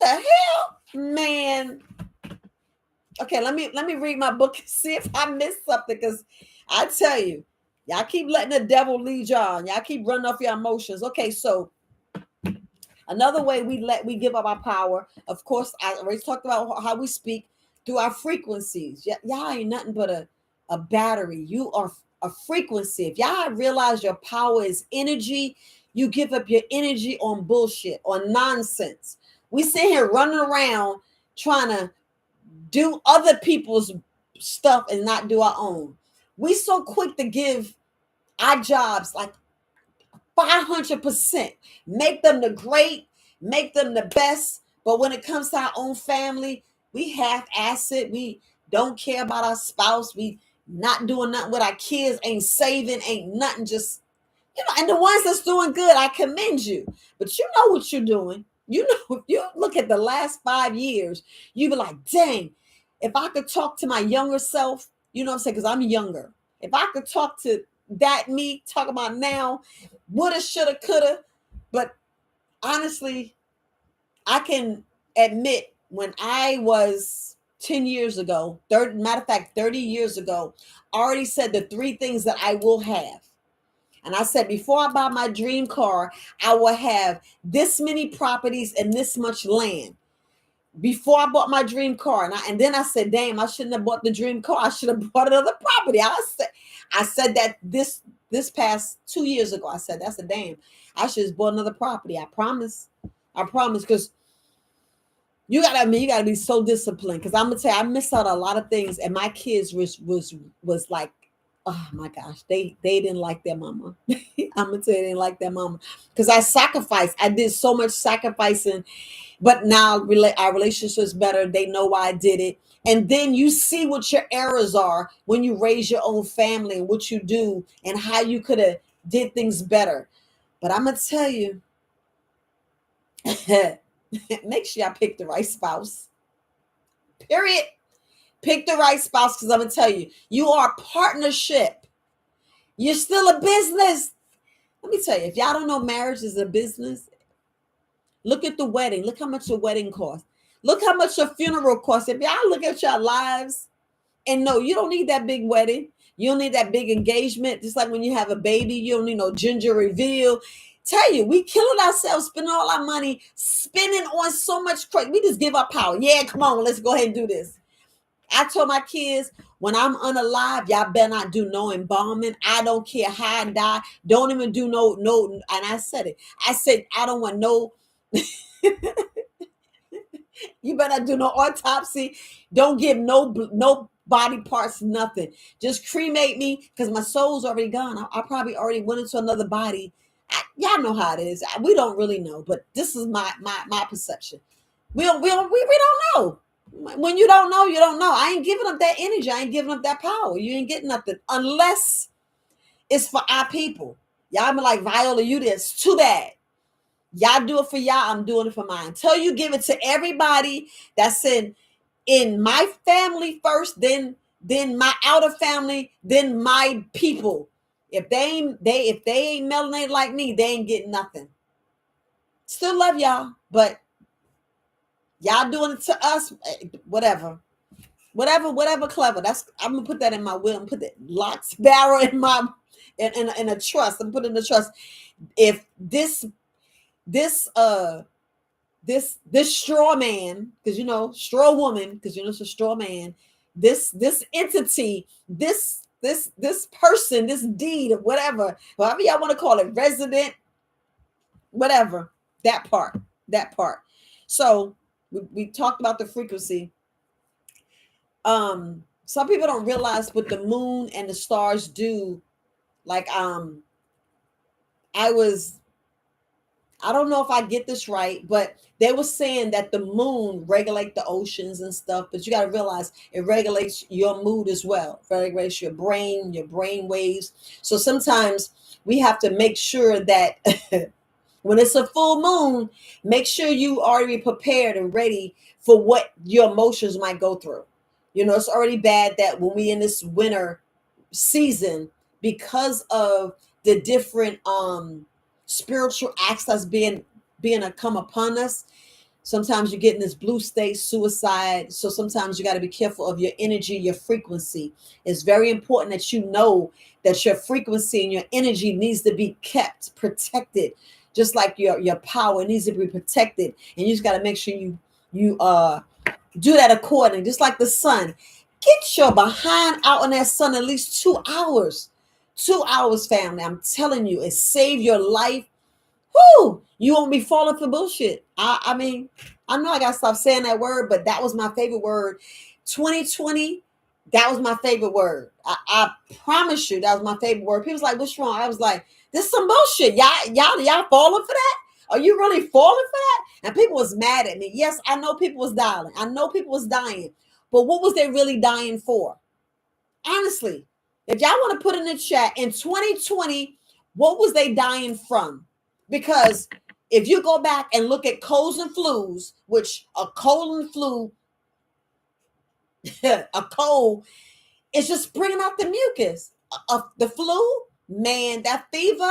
The hell, man. Okay, let me read my book and see if I missed something, because I tell you, y'all keep letting the devil lead y'all. Y'all keep running off your emotions. Okay, so another way we give up our power, of course, I already talked about how we speak through our frequencies. Y'all ain't nothing but a battery. You are a frequency. If y'all realize your power is energy, you give up your energy on bullshit, on nonsense. We sit here running around trying to do other people's stuff and not do our own. We so quick to give our jobs like 500%, make them the great, make them the best. But when it comes to our own family, we half-ass it. We don't care about our spouse. We not doing nothing with our kids, ain't saving, ain't nothing, just, and the ones that's doing good, I commend you. But you know what you're doing. You know, if you look at the last 5 years, you be like, dang, if I could talk to my younger self, you know what I'm saying? Because I'm younger. If I could talk to that me, talk about now, woulda, shoulda, coulda. But honestly, I can admit when I was 10 years ago, matter of fact, 30 years ago, I already said the 3 things that I will have. And I said, before I buy my dream car, I will have this many properties and this much land. Before I bought my dream car. And then I said, damn, I shouldn't have bought the dream car. I should have bought another property. I said that this past 2 years ago. I said, that's a damn. I should have bought another property. I promise. Because you gotta be so disciplined. Because I'm gonna tell you, I missed out on a lot of things. And my kids was like, oh my gosh, they didn't like their mama. I'm gonna tell you, they didn't like their mama. Because I sacrificed. I did so much sacrificing. But now our relationship is better. They know why I did it. And then you see what your errors are when you raise your own family and what you do and how you could have did things better. But I'm going to tell you, make sure I pick the right spouse. Period. Pick the right spouse, because I'm going to tell you, you are a partnership. You're still a business. Let me tell you, if y'all don't know marriage is a business, look at the wedding. Look how much your wedding costs. Look how much your funeral costs. If y'all look at your lives, and no, you don't need that big wedding. You don't need that big engagement. Just like when you have a baby, you don't need no ginger reveal. Tell you, we killing ourselves, spending all our money, spending on so much crazy. We just give up power. Yeah, come on, let's go ahead and do this. I told my kids, when I'm unalive, y'all better not do no embalming. I don't care how I die. Don't even do no. And I said it. I said, I don't want no. You better do no autopsy. Don't give no body parts, nothing. Just cremate me, because my soul's already gone. I probably already went into another body. Y'all know how it is. We don't really know, but this is my perception. We don't know. When you don't know, you don't know. I ain't giving up that energy. I ain't giving up that power. You ain't getting nothing unless it's for our people. Y'all be like, Viola, you this. Too bad. Y'all do it for y'all. I'm doing it for mine. Until you give it to everybody that's in my family first, then my outer family, then my people. If they ain't melanated like me, they ain't getting nothing. Still love y'all, but y'all doing it to us, whatever, clever. I'm gonna put that in my will. I'm put that lots barrel in my in a trust. I'm putting in a trust. If this straw man, because straw woman, because it's a straw man, this entity, this person, this deed, or whatever y'all want to call it, resident, whatever, that part. So we talked about the frequency. Some people don't realize what the moon and the stars do. Like I don't know if I get this right, but they were saying that the moon regulates the oceans and stuff, but you got to realize it regulates your mood as well. It regulates your brain waves. So sometimes we have to make sure that when it's a full moon, make sure you already prepared and ready for what your emotions might go through. It's already bad that when we in this winter season, because of the different spiritual acts that's being come upon us, sometimes you get in this blue state, suicide. So sometimes you got to be careful of your energy, your frequency. It's very important that you know that your frequency and your energy needs to be kept protected, just like your power needs to be protected. And you just got to make sure you do that accordingly. Just like the sun, get your behind out on that sun at least 2 hours. 2 hours, family. I'm telling you, it saved your life. Whoo! You won't be falling for bullshit. I mean, I know I gotta stop saying that word, but that was my favorite word. 2020 That was my favorite word. I promise you, that was my favorite word. People's like, what's wrong? I was like, this is some bullshit. Y'all falling for that? Are you really falling for that? And people was mad at me. Yes, I know people was dying. I know people was dying. But what was they really dying for? Honestly, if y'all want to put in the chat, in 2020, what was they dying from? Because if you go back and look at colds and flus, which a cold and flu, a cold, it's just bringing out the mucus of the flu. Man, that fever,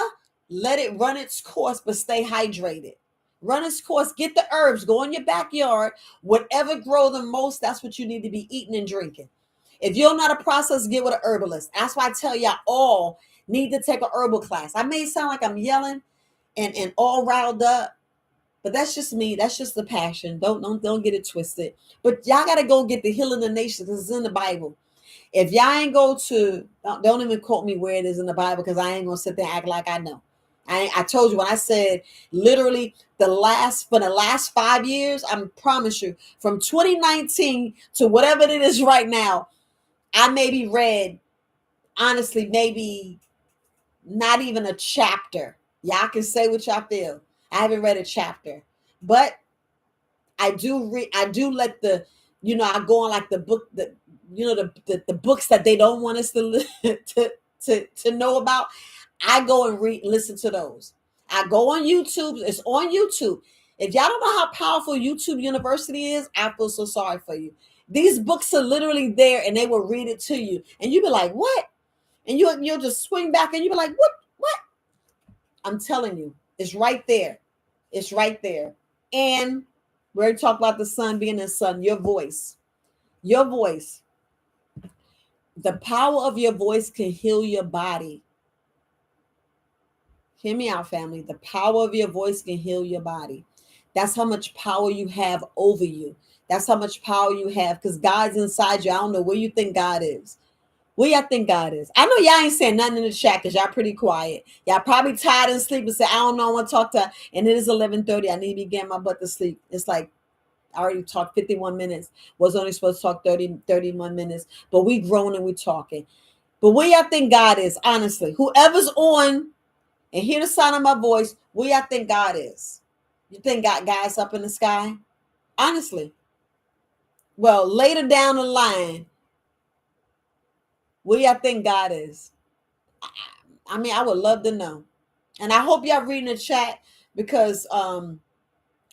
let it run its course, but stay hydrated. Run its course. Get the herbs. Go in your backyard. Whatever grow the most, that's what you need to be eating and drinking. If you don't know how to process, get with an herbalist. That's why I tell y'all all need to take a herbal class. I may sound like I'm yelling and all riled up, but that's just me. That's just the passion. Don't get it twisted. But y'all got to go get the healing of the nation because it's in the Bible. If y'all ain't go to, don't even quote me where it is in the Bible because I ain't gonna sit there and act like I know. I told you when I said literally for the last 5 years, I promise you, from 2019 to whatever it is right now, I maybe read, honestly, maybe not even a chapter. Y'all can say what y'all feel. I haven't read a chapter, but I do read. I do let the, I go on like the book, the books that they don't want us to to know about. I go and listen to those. I go on YouTube. It's on YouTube. If y'all don't know how powerful YouTube University is, I feel so sorry for you. These books are literally there, and they will read it to you, and you be like, "What?" And you'll just swing back, and you be like, "What? What?" I'm telling you, it's right there. It's right there. And we already talked about the sun being the sun. Your voice. Your voice. The power of your voice can heal your body. Hear me out, family. The power of your voice can heal your body. That's how much power you have over you. That's how much power you have because God's inside you. I don't know where you think God is. Where y'all think God is? I know y'all ain't saying nothing in the chat because y'all pretty quiet. Y'all probably tired and sleep and say, I don't know, I want to talk to her. And it is 11:30. I need to be getting my butt to sleep. It's like, I already talked 51 minutes. Was only supposed to talk 31 minutes. But we grown and we talking. But where y'all think God is? Honestly, whoever's on and hear the sound of my voice, where y'all think God is? You think God's up in the sky? Honestly. Well, later down the line, where y'all think God is? I mean, I would love to know. And I hope y'all reading the chat because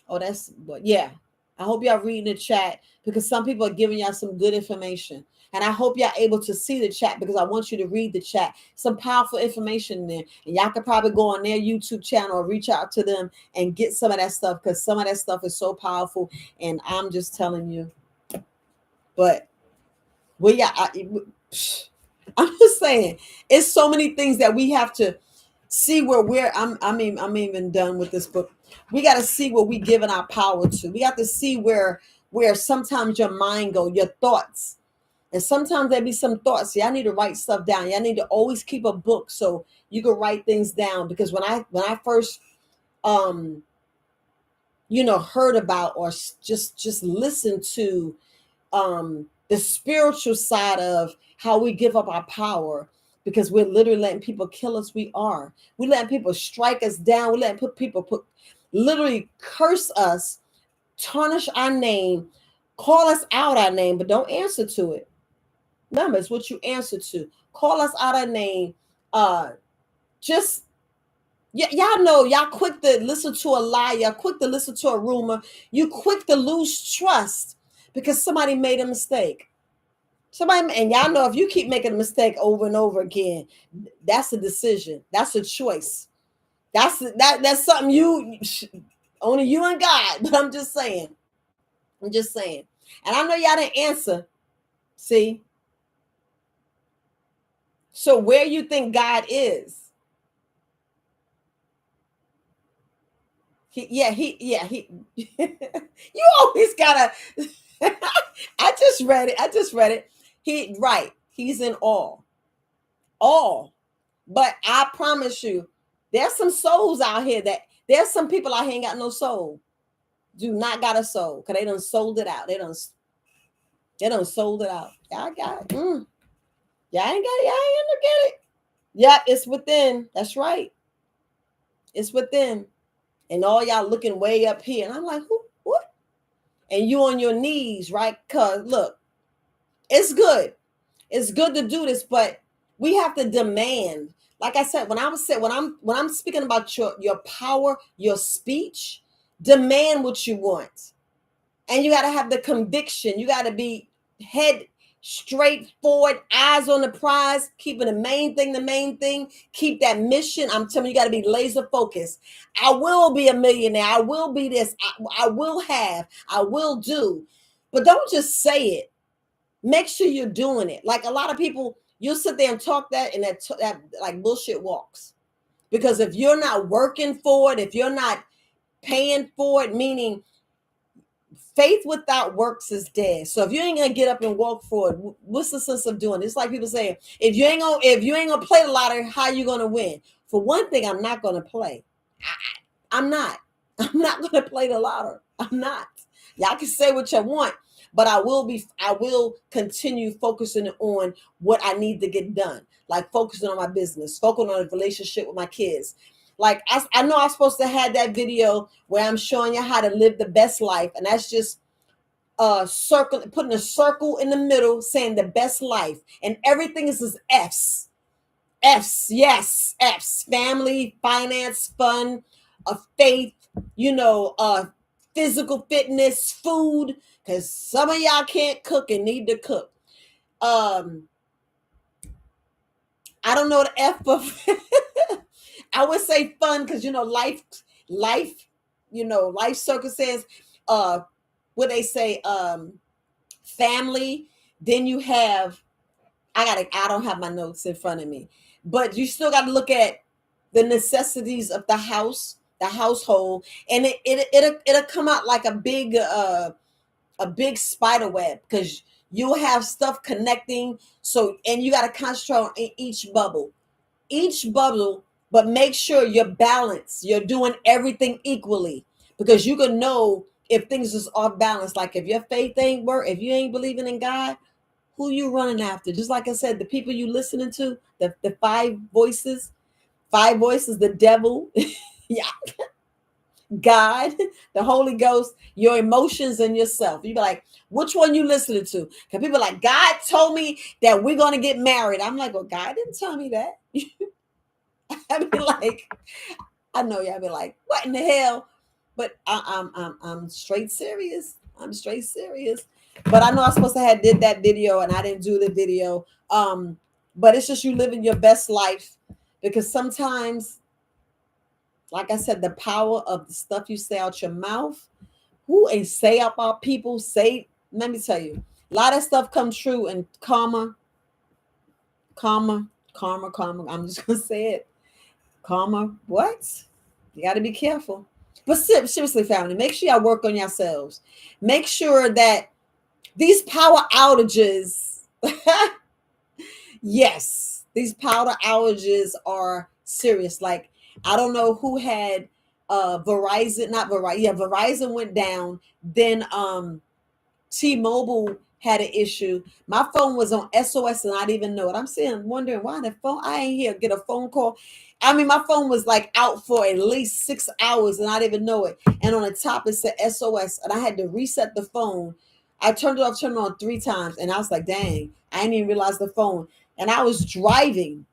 that's what, yeah. I hope y'all reading the chat because some people are giving y'all some good information. And I hope y'all able to see the chat because I want you to read the chat. Some powerful information in there. And y'all could probably go on their YouTube channel or reach out to them and get some of that stuff because some of that stuff is so powerful. And I'm just telling you. But I'm just saying, it's so many things that we have to see where I'm even done with this book. We got to see what we giving our power to. We got to see where sometimes your mind go, your thoughts. And sometimes there be some thoughts. Y'all need to write stuff down. Y'all need to always keep a book so you can write things down. Because when I first heard about or just listened to the spiritual side of how we give up our power because we're literally letting people kill us. We letting people strike us down. We letting people literally curse us, tarnish our name, call us out our name, but don't answer to it. Remember, it's what you answer to. Call us out our name. Y'all know, y'all quick to listen to a lie. Y'all quick to listen to a rumor. You quick to lose trust because somebody made a mistake. And y'all know if you keep making a mistake over and over again, that's a decision. That's a choice. That's something only you and God. But I'm just saying. And I know y'all didn't answer. See? So where you think God is? He you always gotta I just read it. He's in all. But I promise you, there's some souls out here there's some people out here ain't got no soul. Do not got a soul because they done sold it out. They done sold it out. I got it. Y'all ain't look at it. Yep, it's within. That's right. It's within. And all y'all looking way up here. And I'm like, who? What? And you on your knees, right? Cause look, it's good. It's good to do this, but we have to demand. Like I said, when I'm speaking about your power, your speech, demand what you want. And you got to have the conviction. You got to be head straight forward, eyes on the prize, keeping the main thing, keep that mission. I'm telling you, you got to be laser focused. I will be a millionaire. I will be this. I will have, I will do. But don't just say it. Make sure you're doing it. Like a lot of people, you'll sit there and talk that and that like bullshit walks. Because if you're not working for it, if you're not paying for it, meaning faith without works is dead. So if you ain't gonna get up and walk for it, what's the sense of doing it? It's like people saying, if you ain't gonna play the lottery, how you gonna win? For one thing, I'm not gonna play. I'm not. I'm not gonna play the lottery. I'm not. Y'all can say what you want, but I will continue focusing on what I need to get done. Like focusing on my business, focusing on a relationship with my kids. Like I know I'm supposed to have that video where I'm showing you how to live the best life, and that's just circle, putting a circle in the middle, saying the best life, and everything is F's. F's, yes, F's. Family, finance, fun, faith, physical fitness, food, because some of y'all can't cook and need to cook. I don't know the F, but I would say fun because life, life circumstance. What they say, family. Then you have. I don't have my notes in front of me, but you still got to look at the necessities of the house, the household, and it'll come out like a big spider web because you'll have stuff connecting. So, and you got to concentrate on each bubble, but make sure you're balanced. You're doing everything equally because you can know if things is off balance. Like if your faith ain't work, if you ain't believing in God, who you running after? Just like I said, the people you listening to, the five voices, the devil, yeah, God, the Holy Ghost, your emotions, and yourself. You be like, which one you listening to? Because people are like, God told me that we're gonna get married. I'm like, well, God didn't tell me that. I be like, I know y'all be like, what in the hell? But I'm straight serious. I'm straight serious. But I know I'm supposed to have did that video and I didn't do the video. But it's just you living your best life because sometimes, like I said, the power of the stuff you say out your mouth, who and say about people, let me tell you, a lot of stuff comes true and karma. I'm just gonna say it. Karma, what? You got to be careful. But seriously, family, make sure y'all work on yourselves. Make sure that these power outages, yes, these power outages are serious. Like, I don't know who had Verizon, not Verizon. Yeah, Verizon went down. Then T-Mobile had an issue. My phone was on SOS and I didn't even know it. I'm saying, wondering why the phone, I ain't here, get a phone call. I mean, my phone was like out for at least 6 hours and I didn't even know it. And on the top, it said SOS and I had to reset the phone. I turned it off, turned it on 3 times. And I was like, dang, I didn't even realize the phone. And I was driving.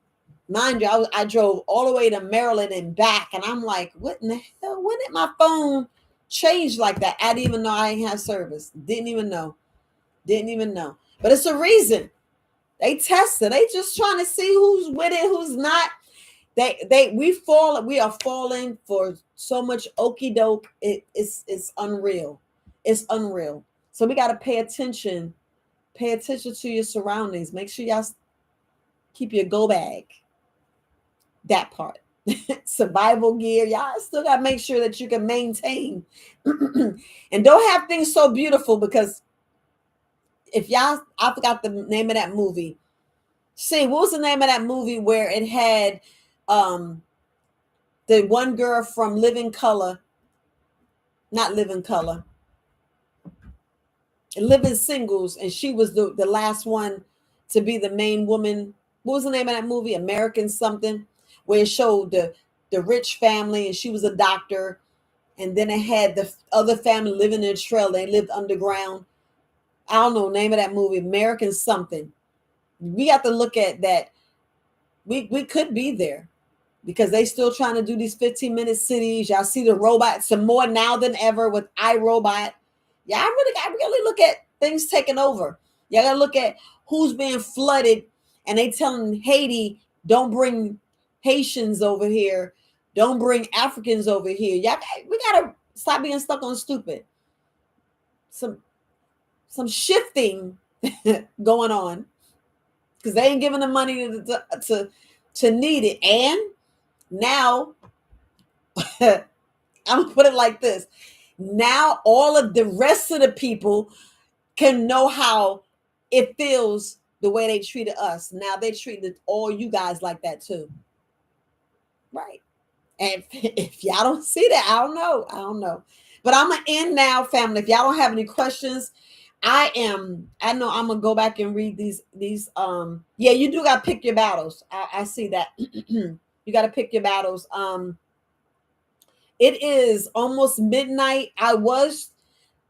Mind you, I drove all the way to Maryland and back. And I'm like, what in the hell? When did my phone change like that? I didn't even know I ain't have service. Didn't even know. But it's a reason. They test it. They just trying to see who's with it, who's not. We are falling for so much okie doke. It's unreal. It's unreal. So we got to pay attention. Pay attention to your surroundings. Make sure y'all keep your go bag. That part. Survival gear. Y'all still got to make sure that you can maintain. And don't have things so beautiful because if y'all, I forgot the name of that movie. See, what was the name of that movie where it had the one girl from Living Singles, and she was the last one to be the main woman. What was the name of that movie? American something, where it showed the rich family and she was a doctor, and then it had the other family living in a trailer. They lived underground. I don't know name of that movie. American something. We got to look at that. We could be there because they still trying to do these 15-minute cities. Y'all see the robots some more now than ever with iRobot. Y'all really got to really look at things taking over. Y'all got to look at who's being flooded, and they telling Haiti, don't bring Haitians over here. Don't bring Africans over here. Y'all, we got to stop being stuck on stupid. Some shifting going on because they ain't giving the money to need it. And now, I'm gonna put it like this. Now all of the rest of the people can know how it feels the way they treated us. Now they treated all you guys like that too. Right. And if y'all don't see that, I don't know. But I'm gonna end now, family. If y'all don't have any questions, I know I'm gonna go back and read these yeah, you do gotta pick your battles. I see that. You gotta pick your battles. It is almost midnight.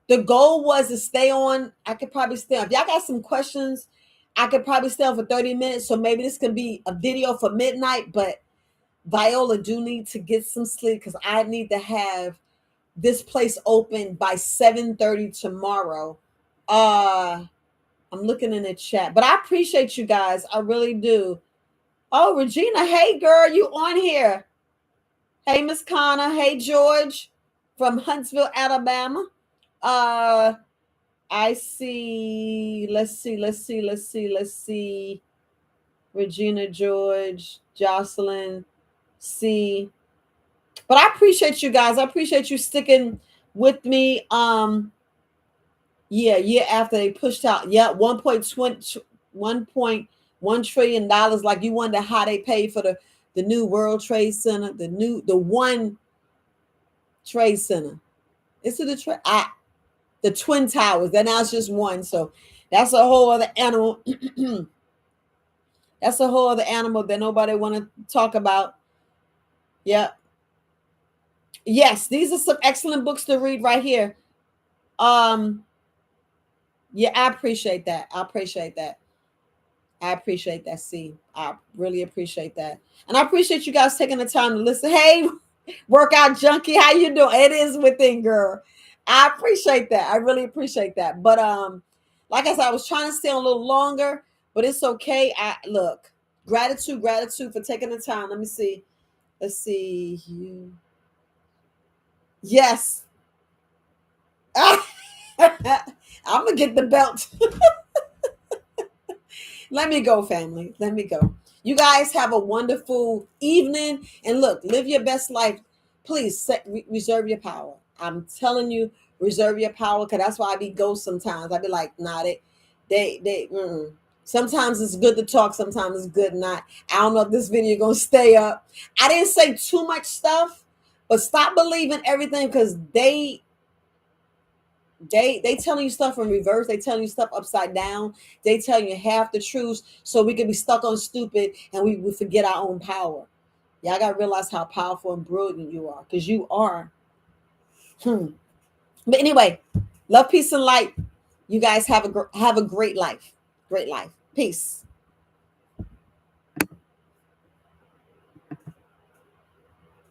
The goal was to stay on. I could probably stay on. If y'all got some questions, I could probably stay on for 30 minutes. So maybe this can be a video for midnight, but Viola do need to get some sleep because I need to have this place open by 7:30 tomorrow. I'm looking in the chat, but I appreciate you guys. I really do. Oh, Regina, hey girl, you on here? Hey, Miss Connor. Hey, George from Huntsville, Alabama. Uh, I see. Let's see. Regina, George, Jocelyn, C. But I appreciate you guys. I appreciate you sticking with me. Yeah, year after they pushed out, yeah, 1.1 trillion dollars. Like you wonder how they paid for the new World Trade Center, the one Trade Center. Is it the Twin Towers? Then now it's just one. So that's a whole other animal. That's a whole other animal that nobody want to talk about. Yeah. Yes, these are some excellent books to read right here. Yeah, I appreciate that. See, I really appreciate that. And I appreciate you guys taking the time to listen. Hey, workout junkie, how you doing? It is within, girl. I appreciate that. I really appreciate that. But like I said, I was trying to stay on a little longer, but it's okay. Look, gratitude for taking the time. Let me see. Let's see. Yes. I'm gonna get the belt. Let me go, family. Let me go. You guys have a wonderful evening. And look, live your best life. Please reserve your power. I'm telling you, reserve your power. Because that's why I be ghost sometimes. I be like, nah, sometimes it's good to talk. Sometimes it's good not. I don't know if this video going to stay up. I didn't say too much stuff. But stop believing everything because they telling you stuff in reverse. They telling you stuff upside down. They telling you half the truth so we can be stuck on stupid and we forget our own power. Y'all got to realize how powerful and brilliant you are because you are. But anyway, love, peace, and light. You guys have a great life. Great life. Peace.